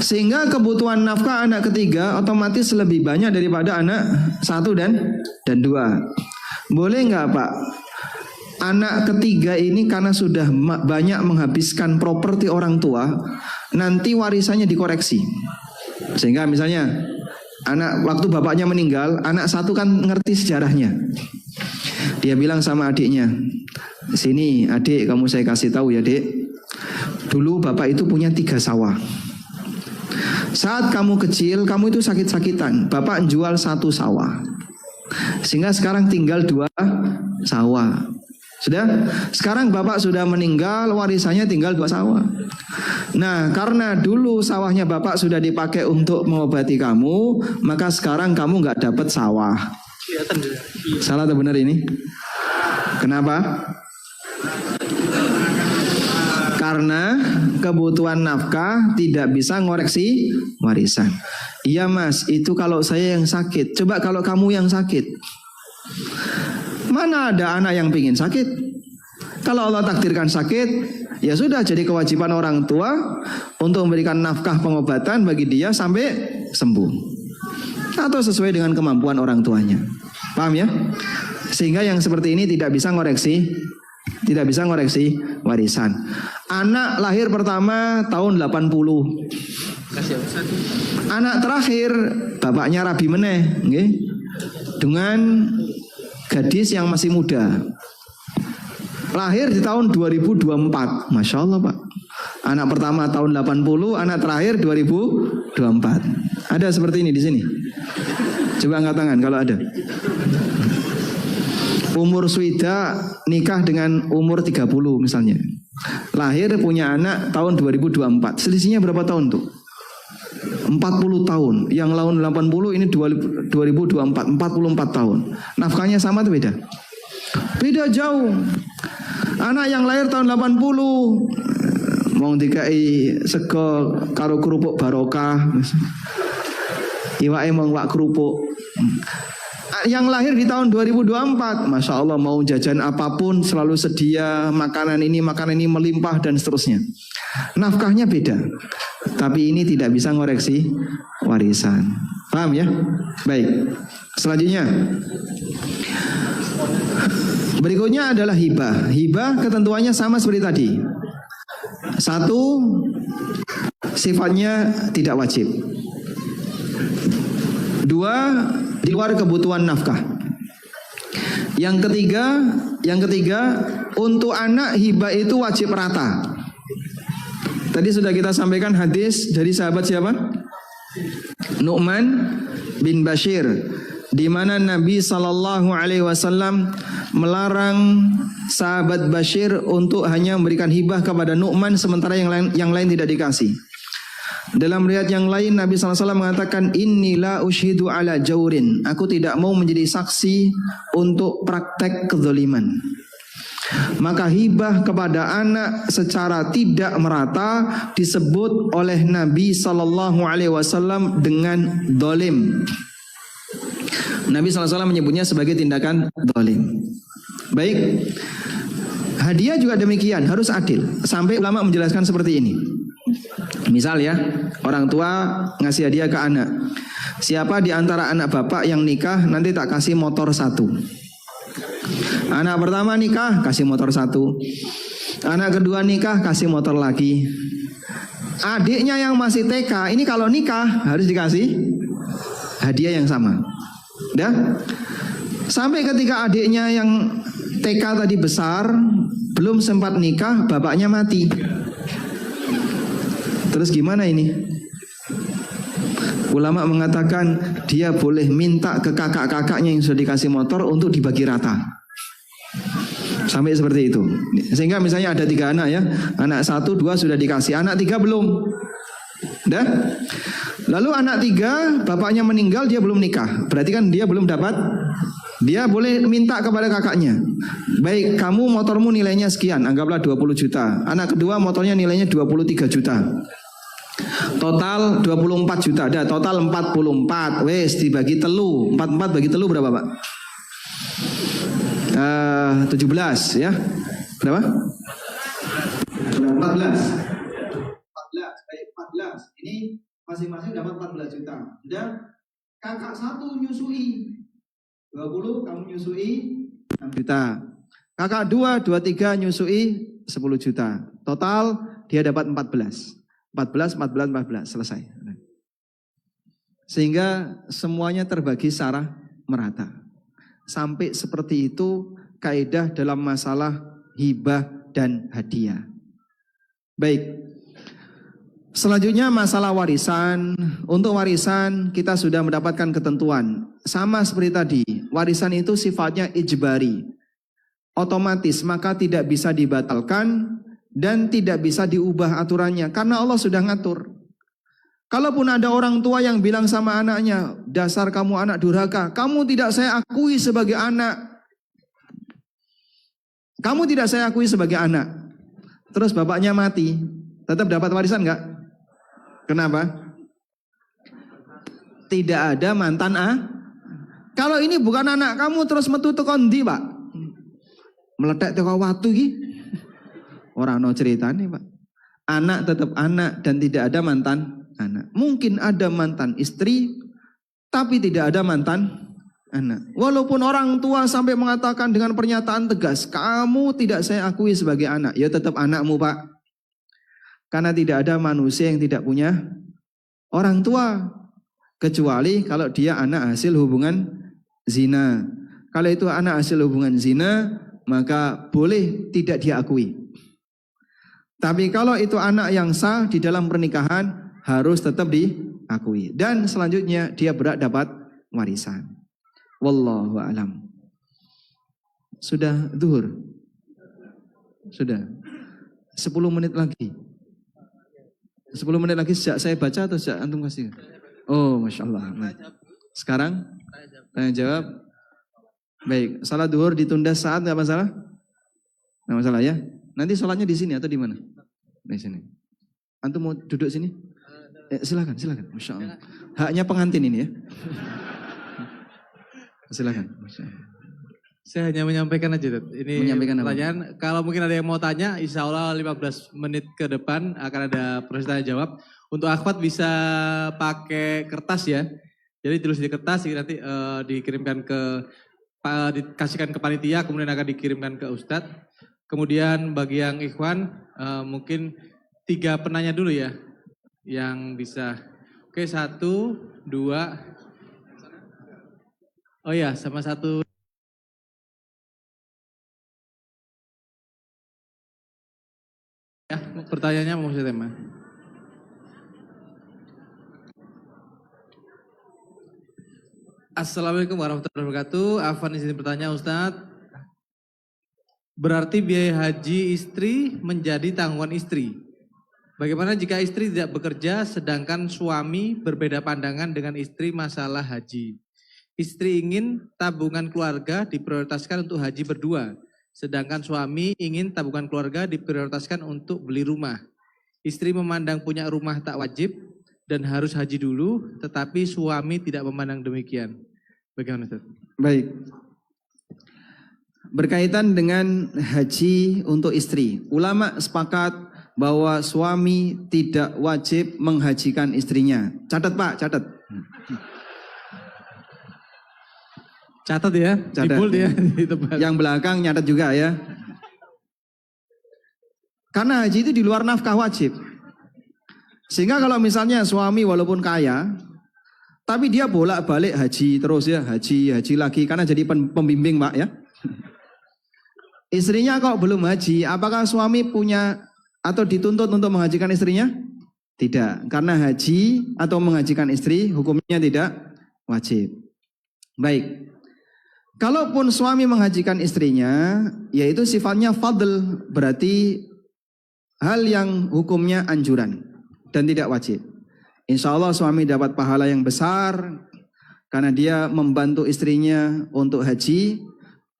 Sehingga kebutuhan nafkah anak ketiga otomatis lebih banyak daripada anak satu dan dua. Boleh nggak Pak? Anak ketiga ini karena sudah banyak menghabiskan properti orang tua, nanti warisannya dikoreksi. Sehingga misalnya anak waktu bapaknya meninggal, anak satu kan ngerti sejarahnya. Dia bilang sama adiknya, sini adik, kamu saya kasih tahu ya dek, dulu bapak itu punya 3 sawah. Saat kamu kecil, kamu itu sakit-sakitan, bapak jual 1 sawah, sehingga sekarang tinggal 2 sawah. Sudah, sekarang bapak sudah meninggal, warisannya tinggal 2 sawah. Nah, karena dulu sawahnya bapak sudah dipakai untuk mengobati kamu, maka sekarang kamu nggak dapat sawah. Salah atau benar ini? Kenapa? Karena kebutuhan nafkah tidak bisa ngoreksi warisan. Iya mas, itu kalau saya yang sakit. Coba kalau kamu yang sakit. Mana ada anak yang pingin sakit? Kalau Allah takdirkan sakit, ya sudah, jadi kewajiban orang tua untuk memberikan nafkah pengobatan bagi dia sampai sembuh, atau sesuai dengan kemampuan orang tuanya. Paham ya? Sehingga yang seperti ini tidak bisa ngoreksi warisan. Anak lahir pertama tahun 80. Anak terakhir bapaknya rabi meneh, nggih, dengan gadis yang masih muda. Lahir di tahun 2024. Masya Allah Pak. Anak pertama tahun 80, anak terakhir 2024. Ada seperti ini di sini? Coba angkat tangan kalau ada. Umur Swida nikah dengan umur 30 misalnya. Lahir punya anak tahun 2024. Selisihnya berapa tahun tuh? 40 tahun. Yang tahun 80 ini 2024, 44 tahun. Nafkahnya sama atau beda? Beda jauh. Anak yang lahir tahun 80 mau dikai sego karo kerupuk barokah. Iwake mau wak kerupuk. Yang lahir di tahun 2024, Masya Allah, mau jajan apapun selalu sedia, makanan ini melimpah dan seterusnya. Nafkahnya beda, tapi ini tidak bisa ngoreksi warisan. Paham ya? Baik. Selanjutnya, berikutnya adalah hibah. Hibah ketentuannya sama seperti tadi. 1, sifatnya tidak wajib. 2, di luar kebutuhan nafkah. Yang ketiga, untuk anak hibah itu wajib rata. Tadi sudah kita sampaikan hadis dari sahabat siapa? Nu'man bin Bashir, di mana Nabi SAW melarang sahabat Bashir untuk hanya memberikan hibah kepada Nu'man, sementara yang lain tidak dikasih. Dalam riwayat yang lain Nabi SAW mengatakan, Innila ushidu ala jaurin, aku tidak mau menjadi saksi untuk praktek kezaliman. Maka hibah kepada anak secara tidak merata disebut oleh Nabi SAW dengan dolim. Nabi SAW menyebutnya sebagai tindakan dolim. Baik, hadiah juga demikian, harus adil. Sampai ulama menjelaskan seperti ini. Misal ya, orang tua ngasih hadiah ke anak. Siapa di antara anak bapak yang nikah nanti tak kasih motor 1. Anak pertama nikah kasih motor 1. Anak kedua nikah kasih motor lagi. Adiknya yang masih TK ini kalau nikah harus dikasih hadiah yang sama. Dah? Sampai ketika adiknya yang TK tadi besar, belum sempat nikah, bapaknya mati. Terus gimana ini? Ulama mengatakan dia boleh minta ke kakak-kakaknya yang sudah dikasih motor untuk dibagi rata. Sampai seperti itu. Sehingga misalnya ada 3 anak ya, anak 1, 2 sudah dikasih, anak 3 belum. Dah? Lalu anak 3 bapaknya meninggal, dia belum nikah. Berarti kan dia belum dapat. Dia boleh minta kepada kakaknya, baik, kamu motormu nilainya sekian, anggaplah 20 juta. Anak kedua motornya nilainya 23 juta. Total 24 juta. Ada total 44. Wes dibagi telu. 44 bagi telu berapa Pak? 17 ya. Berapa? 14. 14. Baik, 14. Ini masing-masing dapat 14 juta. Sudah, kakak satu nyusui 20, kamu nyusui 6 juta. Kakak 2, 23 nyusui 10 juta. Total dia dapat 14. 14, selesai. Sehingga semuanya terbagi secara merata. Sampai seperti itu kaidah dalam masalah hibah dan hadiah. Baik. Selanjutnya masalah warisan. Untuk warisan kita sudah mendapatkan ketentuan. Sama seperti tadi, warisan itu sifatnya ijbari. Otomatis, maka tidak bisa dibatalkan dan tidak bisa diubah aturannya. Karena Allah sudah ngatur. Kalaupun ada orang tua yang bilang sama anaknya, dasar kamu anak durhaka, kamu tidak saya akui sebagai anak. Kamu tidak saya akui sebagai anak. Terus bapaknya mati, tetap dapat warisan enggak? Kenapa? Tidak ada mantan Kalau ini bukan anak kamu terus metu tekan ndi, Pak? Meletek teko watu iki. Ora ono ceritane, Pak. Anak tetap anak dan tidak ada mantan anak. Mungkin ada mantan istri tapi tidak ada mantan anak. Walaupun orang tua sampai mengatakan dengan pernyataan tegas, kamu tidak saya akui sebagai anak, ya tetap anakmu, Pak. Karena tidak ada manusia yang tidak punya orang tua. Kecuali kalau dia anak hasil hubungan zina. Kalau itu anak hasil hubungan zina, maka boleh tidak diakui. Tapi kalau itu anak yang sah di dalam pernikahan, harus tetap diakui. Dan selanjutnya dia berhak dapat warisan. Wallahu a'lam. Sudah zuhur? Sudah. 10 menit lagi. 10 menit lagi sejak saya baca atau sejak antum kasih? Oh, Masya Allah. Sekarang tanya jawab. Baik, salat zuhur ditunda saat nggak masalah? Nggak masalah ya. Nanti sholatnya di sini atau di mana? Di sini. Antum mau duduk sini? Silakan. Masya Allah. Haknya pengantin ini ya. Silakan. Masya Allah. Saya hanya menyampaikan aja, Dad. Ini menyampaikan pertanyaan. Apa? Kalau mungkin ada yang mau tanya, insya Allah 15 menit ke depan akan ada proses tanya jawab. Untuk akhwat bisa pakai kertas ya. Jadi tulis di kertas, nanti dikirimkan dikasihkan ke panitia, kemudian akan dikirimkan ke Ustadz. Kemudian bagi yang ikhwan, mungkin 3 penanya dulu ya, yang bisa. Oke, 1, 2. Oh ya, sama 1. Ya, pertanyaannya mau saya tema. Assalamualaikum warahmatullahi wabarakatuh. Afwan izin bertanya Ustadz. Berarti biaya haji istri menjadi tanggungan istri. Bagaimana jika istri tidak bekerja sedangkan suami berbeda pandangan dengan istri masalah haji? Istri ingin tabungan keluarga diprioritaskan untuk haji berdua. Sedangkan suami ingin tabungan keluarga diprioritaskan untuk beli rumah. Istri memandang punya rumah tak wajib dan harus haji dulu, tetapi suami tidak memandang demikian. Bagaimana Ustaz? Baik. Berkaitan dengan haji untuk istri, ulama sepakat bahwa suami tidak wajib menghajikan istrinya. Catat Pak, catat. Catat ya, catat, di bold ya. Yang belakang nyatat juga ya. Karena haji itu di luar nafkah wajib. Sehingga kalau misalnya suami walaupun kaya, tapi dia bolak-balik haji terus ya, haji lagi karena jadi pembimbing Pak ya. Istrinya kok belum haji, apakah suami punya atau dituntut untuk menghajikan istrinya? Tidak, karena haji atau menghajikan istri hukumnya tidak wajib. Baik. Kalaupun suami menghajikan istrinya, yaitu sifatnya fadl, berarti hal yang hukumnya anjuran dan tidak wajib. Insya Allah suami dapat pahala yang besar karena dia membantu istrinya untuk haji,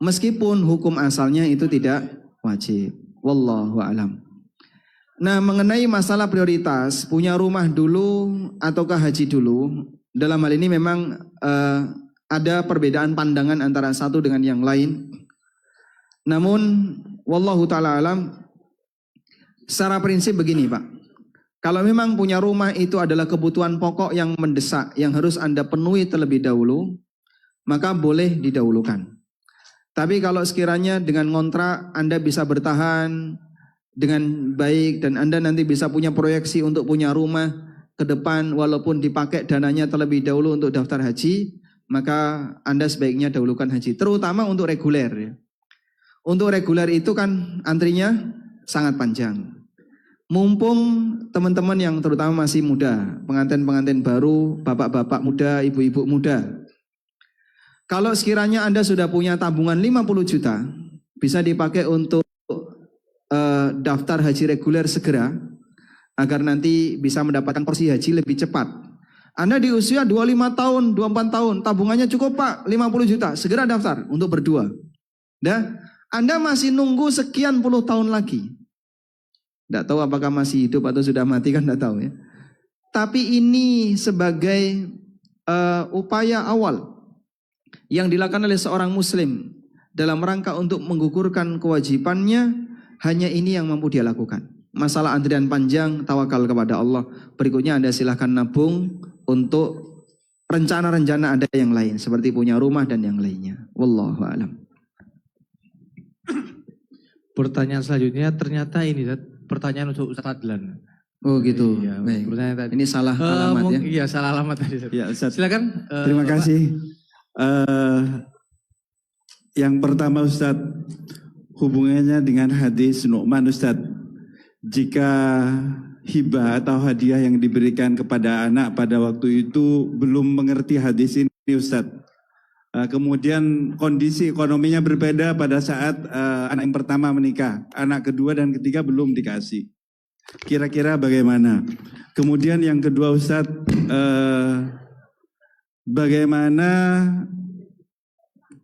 meskipun hukum asalnya itu tidak wajib. Wallahu a'lam. Nah, mengenai masalah prioritas, punya rumah dulu ataukah haji dulu, dalam hal ini memang ada perbedaan pandangan antara satu dengan yang lain. Namun wallahu taala alam, secara prinsip begini Pak. Kalau memang punya rumah itu adalah kebutuhan pokok yang mendesak, yang harus Anda penuhi terlebih dahulu, maka boleh didahulukan. Tapi kalau sekiranya dengan ngontrak Anda bisa bertahan dengan baik dan Anda nanti bisa punya proyeksi untuk punya rumah ke depan walaupun dipakai dananya terlebih dahulu untuk daftar haji, maka Anda sebaiknya dahulukan haji, terutama untuk reguler ya. Untuk reguler itu kan antrinya sangat panjang. Mumpung teman-teman yang terutama masih muda, pengantin-pengantin baru, bapak-bapak muda, ibu-ibu muda. Kalau sekiranya Anda sudah punya tabungan 50 juta, bisa dipakai untuk daftar haji reguler segera, agar nanti bisa mendapatkan porsi haji lebih cepat. Anda di usia 25 tahun, 24 tahun, tabungannya cukup Pak, 50 juta, segera daftar untuk berdua. Anda masih nunggu sekian puluh tahun lagi. Tidak tahu apakah masih hidup atau sudah mati kan tidak tahu ya. Tapi ini sebagai upaya awal yang dilakukan oleh seorang muslim dalam rangka untuk menggugurkan kewajibannya, hanya ini yang mampu dia lakukan. Masalah antrian panjang, tawakal kepada Allah. Berikutnya Anda silahkan nabung untuk rencana-rencana Anda yang lain, seperti punya rumah dan yang lainnya. Wallahu a'lam. Pertanyaan selanjutnya ternyata ini pertanyaan untuk Ustaz Fadlan. Oh gitu. Iya, baik. pertanyaan tadi. Ini salah alamat ya. Iya, salah alamat tadi. Ya, Ustaz. Silakan. Terima kasih. Yang pertama Ustaz, hubungannya dengan hadis Nu'man Ustaz. Jika hibah atau hadiah yang diberikan kepada anak pada waktu itu belum mengerti hadis ini Ustaz. Kemudian kondisi ekonominya berbeda pada saat anak yang pertama menikah, anak kedua dan ketiga belum dikasih. Kira-kira bagaimana? Kemudian yang kedua Ustadz, bagaimana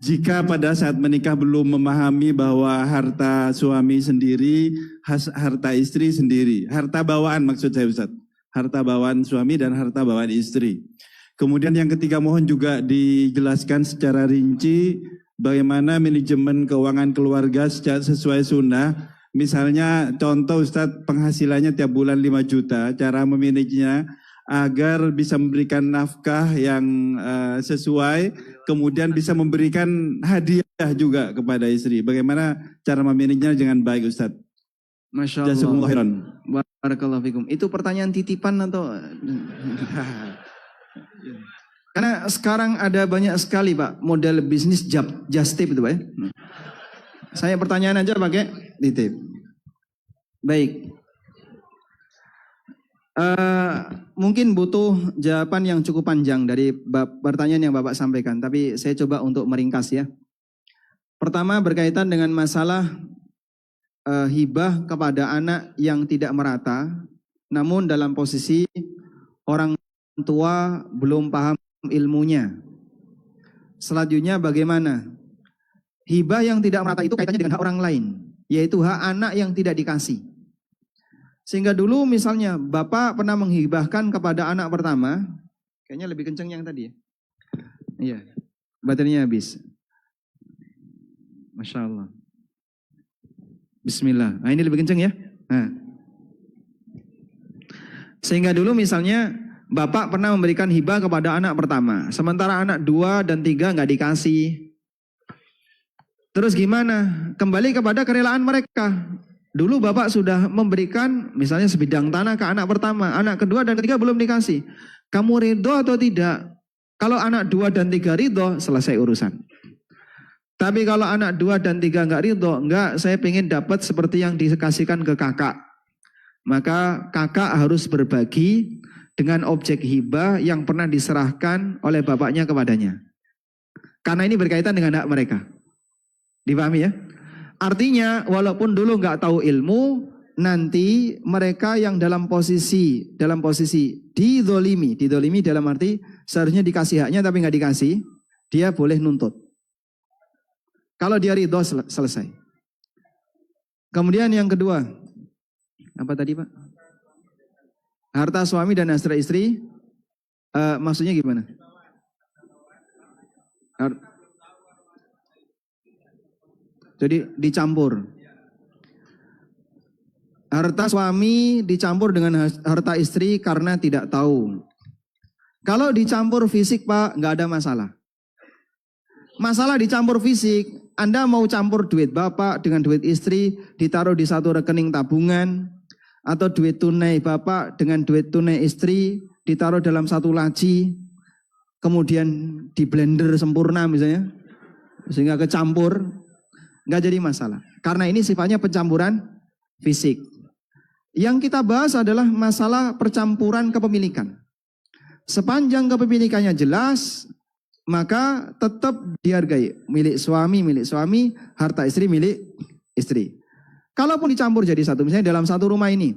jika pada saat menikah belum memahami bahwa harta suami sendiri, harta istri sendiri, harta bawaan maksud saya Ustadz, harta bawaan suami dan harta bawaan istri. Kemudian yang ketiga mohon juga dijelaskan secara rinci bagaimana manajemen keuangan keluarga sesuai sunnah. Misalnya contoh Ustadz, penghasilannya tiap bulan 5 juta, cara memanagenya agar bisa memberikan nafkah yang sesuai, kemudian bisa memberikan hadiah juga kepada istri. Bagaimana cara memanagenya dengan baik Ustadz? Masya Allah. Barakallahu fikum. Itu pertanyaan titipan atau... Karena sekarang ada banyak sekali Pak model bisnis just tip itu Pak ya. Saya pertanyaan aja pakai titip. Baik. Mungkin butuh jawaban yang cukup panjang dari pertanyaan yang Bapak sampaikan, tapi saya coba untuk meringkas ya. Pertama berkaitan dengan masalah hibah kepada anak yang tidak merata, namun dalam posisi orang tua belum paham ilmunya. Selanjutnya bagaimana? Hibah yang tidak merata itu kaitannya dengan hak orang lain, yaitu hak anak yang tidak dikasih. Sehingga dulu misalnya Bapak pernah menghibahkan kepada anak pertama, kayaknya lebih kenceng yang tadi ya. Iya, baterainya habis. Masya Allah. Bismillah. Nah ini lebih kenceng ya. Nah. Sehingga dulu misalnya Bapak pernah memberikan hibah kepada anak pertama, sementara anak 2 dan 3 nggak dikasih. Terus gimana? Kembali kepada kerelaan mereka. Dulu Bapak sudah memberikan misalnya sebidang tanah ke anak pertama, anak kedua dan ketiga belum dikasih. Kamu ridho atau tidak? Kalau anak 2 dan 3 ridho, selesai urusan. Tapi kalau anak 2 dan 3 nggak ridho, enggak, saya pengen dapat seperti yang dikasihkan ke kakak. Maka kakak harus berbagi dengan objek hibah yang pernah diserahkan oleh bapaknya kepadanya. Karena ini berkaitan dengan hak mereka. Dipahami ya? Artinya walaupun dulu nggak tahu ilmu, nanti mereka yang dalam posisi didolimi dalam arti seharusnya dikasih haknya tapi nggak dikasih, dia boleh nuntut. Kalau dia ridho selesai. Kemudian yang kedua, apa tadi Pak? Harta suami dan harta istri, maksudnya gimana? Jadi dicampur. harta suami dicampur dengan harta istri karena tidak tahu. Kalau dicampur fisik Pak, nggak ada masalah. Masalah dicampur fisik, Anda mau campur duit Bapak dengan duit istri, ditaruh di satu rekening tabungan, atau duit tunai Bapak dengan duit tunai istri, ditaruh dalam satu laci, kemudian di blender sempurna misalnya, sehingga kecampur, nggak jadi masalah. Karena ini sifatnya pencampuran fisik. Yang kita bahas adalah masalah percampuran kepemilikan. Sepanjang kepemilikannya jelas, maka tetap dihargai. Milik suami, harta istri milik istri. Kalaupun dicampur jadi satu, misalnya dalam satu rumah ini.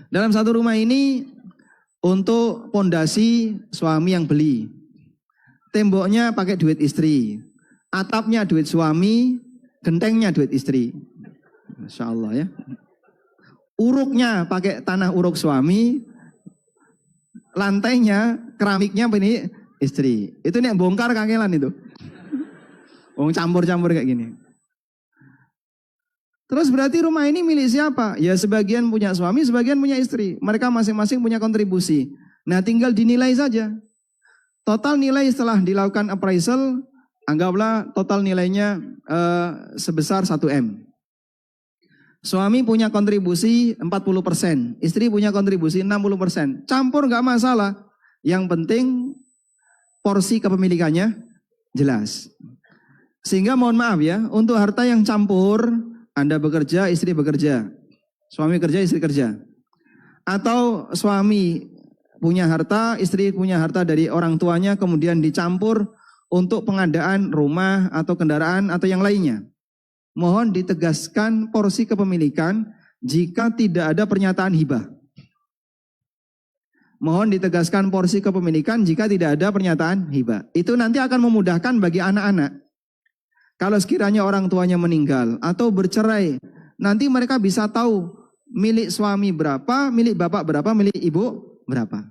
Dalam satu rumah ini untuk pondasi suami yang beli. Temboknya pakai duit istri. Atapnya duit suami, gentengnya duit istri. Masya Allah ya. Uruknya pakai tanah uruk suami, lantainya, keramiknya ini istri. Itu nih bongkar kangelan itu. Campur-campur kayak gini. Terus berarti rumah ini milik siapa? Ya sebagian punya suami, sebagian punya istri. Mereka masing-masing punya kontribusi. Nah tinggal dinilai saja. Total nilai setelah dilakukan appraisal, anggaplah total nilainya sebesar 1M. Suami punya kontribusi 40%, istri punya kontribusi 60%. Campur nggak masalah. Yang penting porsi kepemilikannya jelas. Sehingga mohon maaf ya, untuk harta yang campur, Anda bekerja, istri bekerja. Suami kerja, istri kerja. Atau suami punya harta, istri punya harta dari orang tuanya, kemudian dicampur untuk pengadaan rumah atau kendaraan atau yang lainnya. Mohon ditegaskan porsi kepemilikan jika tidak ada pernyataan hibah. Mohon ditegaskan porsi kepemilikan jika tidak ada pernyataan hibah. Itu nanti akan memudahkan bagi anak-anak. Kalau sekiranya orang tuanya meninggal atau bercerai, nanti mereka bisa tahu milik suami berapa, milik bapak berapa, milik ibu berapa.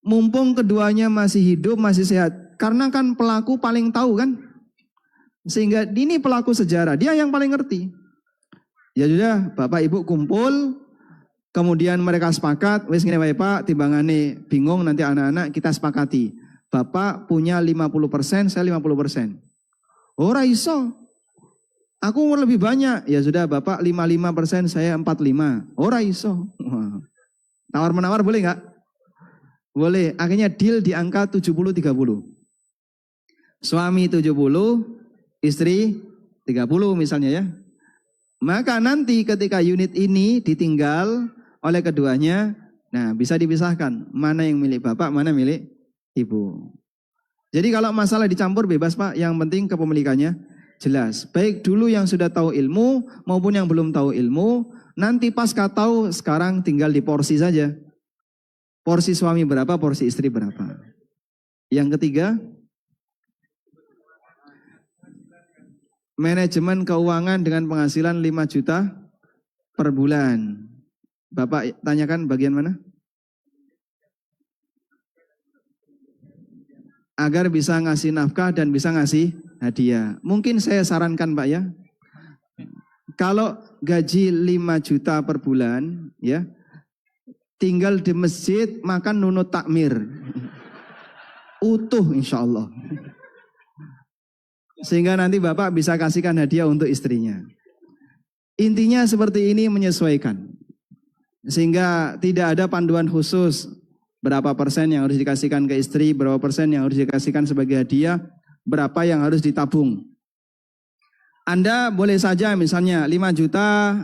Mumpung keduanya masih hidup, masih sehat. Karena kan pelaku paling tahu kan. Sehingga ini pelaku sejarah, dia yang paling ngerti. Ya sudah, bapak ibu kumpul, kemudian mereka sepakat, wis ngene wae Pak, timbangane bingung nanti anak-anak kita sepakati. Bapak punya 50%, saya 50%. Ora iso. Aku umur lebih banyak. Ya sudah, Bapak 55%, saya 45. Ora iso. Tawar-menawar boleh enggak? Boleh. Akhirnya deal di angka 70-30. Suami 70, istri 30 misalnya ya. Maka nanti ketika unit ini ditinggal oleh keduanya, nah bisa dipisahkan. Mana yang milik bapak, mana milik ibu. Jadi kalau masalah dicampur bebas Pak, yang penting kepemilikannya jelas. Baik dulu yang sudah tahu ilmu maupun yang belum tahu ilmu, nanti pasca tahu sekarang tinggal diporsi saja. Porsi suami berapa, porsi istri berapa. Yang ketiga, manajemen keuangan dengan penghasilan 5 juta per bulan. Bapak tanyakan bagian mana? Agar bisa ngasih nafkah dan bisa ngasih hadiah. Mungkin saya sarankan Pak ya. Kalau gaji 5 juta per bulan ya, tinggal di masjid makan nunut takmir. Utuh insya Allah. Sehingga nanti Bapak bisa kasihkan hadiah untuk istrinya. Intinya seperti ini, menyesuaikan. Sehingga tidak ada panduan khusus berapa persen yang harus dikasihkan ke istri, berapa persen yang harus dikasihkan sebagai hadiah, berapa yang harus ditabung. Anda boleh saja misalnya 5 juta,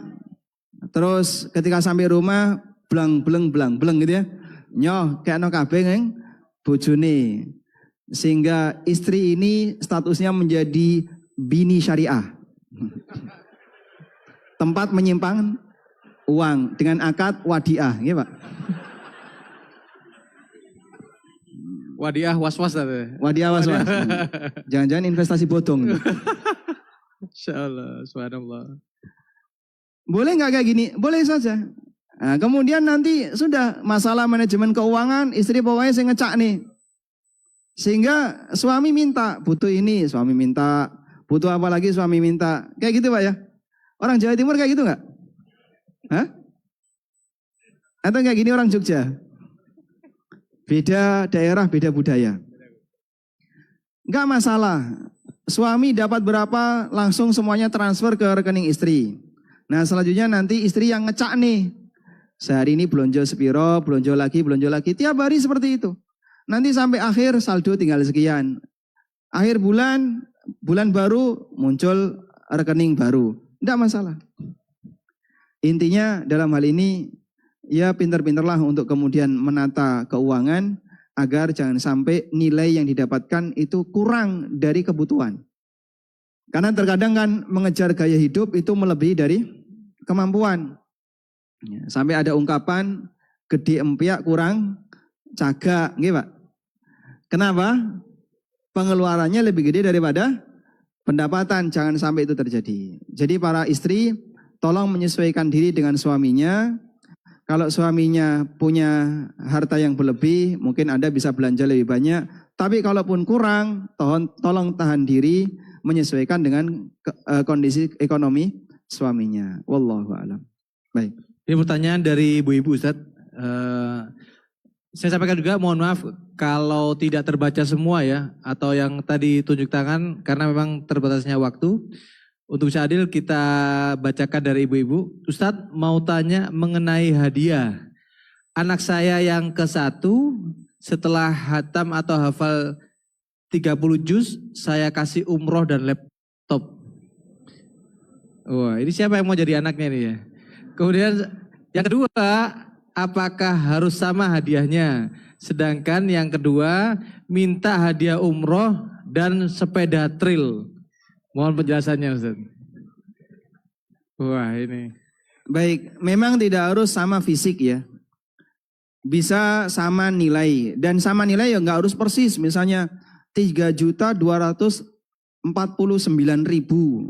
terus ketika sampai rumah, blang gitu ya. Nyoh, kayak no kabeh ngeng, bojone. Sehingga istri ini statusnya menjadi bini syariah. Tempat menyimpan uang dengan akad wadiah, gitu Pak. Wadiah was-was tadi. Wadiah was-was. Jangan-jangan investasi bodong. Insyaallah, subhanallah. Boleh nggak kayak gini? Boleh saja. Nah, kemudian nanti sudah masalah manajemen keuangan, istri pokoknya saya ngecak nih. Sehingga suami minta, butuh ini, suami minta, butuh apa lagi suami minta. Kayak gitu Pak ya. Orang Jawa Timur kayak gitu nggak? Hah? Atau enggak gini orang Jogja? Beda daerah, beda budaya. Enggak masalah. Suami dapat berapa, langsung semuanya transfer ke rekening istri. Nah selanjutnya nanti istri yang ngecak nih. Sehari ini belonjo sepiro, belonjo lagi. Tiap hari seperti itu. Nanti sampai akhir saldo tinggal sekian. Akhir bulan baru muncul rekening baru. Enggak masalah. Intinya dalam hal ini ya pintar-pintarlah untuk kemudian menata keuangan agar jangan sampai nilai yang didapatkan itu kurang dari kebutuhan. Karena terkadang kan mengejar gaya hidup itu melebihi dari kemampuan. Sampai ada ungkapan gede empiak kurang cagak, nggih Pak. Kenapa? Pengeluarannya lebih gede daripada pendapatan, jangan sampai itu terjadi. Jadi para istri tolong menyesuaikan diri dengan suaminya. Kalau suaminya punya harta yang berlebih, mungkin Anda bisa belanja lebih banyak. Tapi kalaupun kurang, tolong tahan diri menyesuaikan dengan kondisi ekonomi suaminya. Wallahu a'lam. Baik. Ini pertanyaan dari ibu-ibu Ustadz. Saya sampaikan juga, mohon maaf kalau tidak terbaca semua ya, atau yang tadi tunjuk tangan karena memang terbatasnya waktu. Untuk bisa adil kita bacakan dari ibu-ibu. Ustadz mau tanya mengenai hadiah. Anak saya yang ke-1 setelah hatam atau hafal 30 juz saya kasih umroh dan laptop. Wah ini siapa yang mau jadi anaknya nih ya. Kemudian yang kedua, apakah harus sama hadiahnya? Sedangkan yang kedua minta hadiah umroh dan sepeda trail. Mohon penjelasannya Ustaz. Wah ini. Baik, memang tidak harus sama fisik ya. Bisa sama nilai. Dan sama nilai ya nggak harus persis. Misalnya 3.249.000.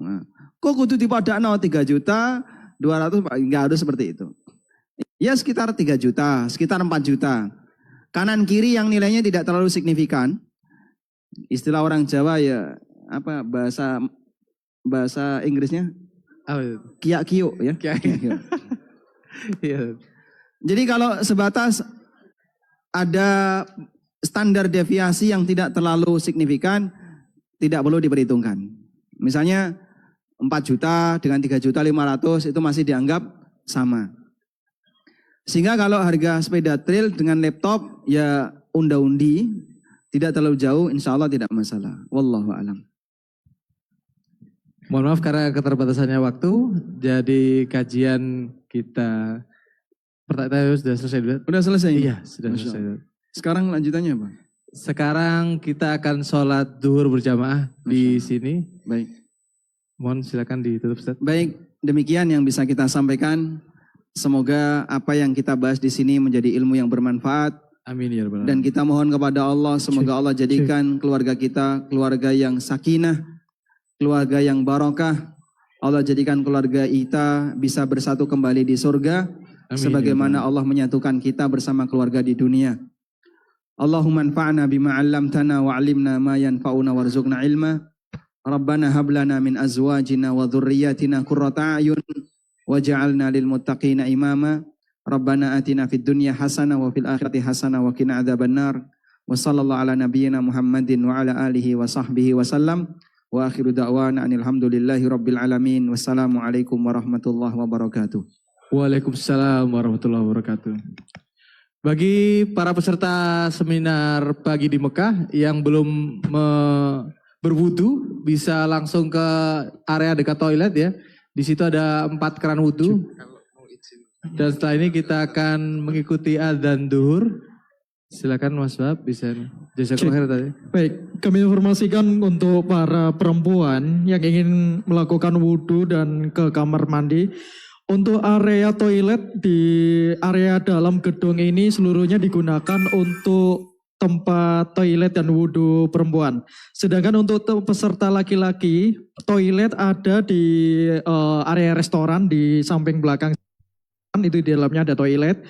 Nah, kok kudu dipadakno 3.200.000, nggak harus seperti itu. Ya sekitar 3 juta, sekitar 4 juta. Kanan kiri yang nilainya tidak terlalu signifikan. Istilah orang Jawa ya apa bahasa Inggrisnya? Kiak-kiuk ya. Kiak-kiuk. Jadi kalau sebatas ada standar deviasi yang tidak terlalu signifikan, tidak perlu diperhitungkan. Misalnya 4 juta dengan 3.500.000 itu masih dianggap sama. Sehingga kalau harga sepeda trail dengan laptop ya unda-undi, tidak terlalu jauh, insya Allah tidak masalah. Wallahu a'lam. Mohon maaf karena keterbatasannya waktu, jadi kajian kita pertanyaan sudah selesai dulu. Sudah selesai? Iya, sudah selesai. Sekarang lanjutannya apa? Sekarang kita akan sholat duhur berjamaah di sini. Baik. Mohon silakan ditutup Ustaz. Baik, demikian yang bisa kita sampaikan. Semoga apa yang kita bahas di sini menjadi ilmu yang bermanfaat. Amin ya rabbal alamin. Dan kita mohon kepada Allah, semoga Allah jadikan keluarga kita keluarga yang sakinah, keluarga yang barokah. Allah jadikan keluarga kita bisa bersatu kembali di surga. Amin, sebagaimana Allah menyatukan kita bersama keluarga di dunia. Allahumma anfa'na bima 'allamtana wa 'allimna ma yanfa'una warzuqna ilma. Rabbana hab lana min azwajina wa dhurriyyatina qurrata a'yun waj'alna lil muttaqina imama. Rabbana atina fid dunya hasanah wa fil akhirati hasanah wa qina adzabannar. Wa sallallahu ala nabiyyina Muhammadin wa ala alihi wa sahbihi wa sallam. Wa akhiru da'wana alhamdulillahi rabbil alamin. Wassalamu alaikum warahmatullahi wabarakatuh. Waalaikumsalam warahmatullahi wabarakatuh. Bagi para peserta seminar pagi di Mekah yang belum berwudu, bisa langsung ke area dekat toilet ya. Di situ ada 4 keran wudu. Dan setelah ini kita akan mengikuti adzan duhur. Silakan Mas Wahab bisa. Jazakallahu khairan tadi. Baik, kami informasikan untuk para perempuan yang ingin melakukan wudu dan ke kamar mandi. Untuk area toilet di area dalam gedung ini seluruhnya digunakan untuk tempat toilet dan wudu perempuan. Sedangkan untuk peserta laki-laki, toilet ada di area restoran di samping belakang. Itu di dalamnya ada toilet.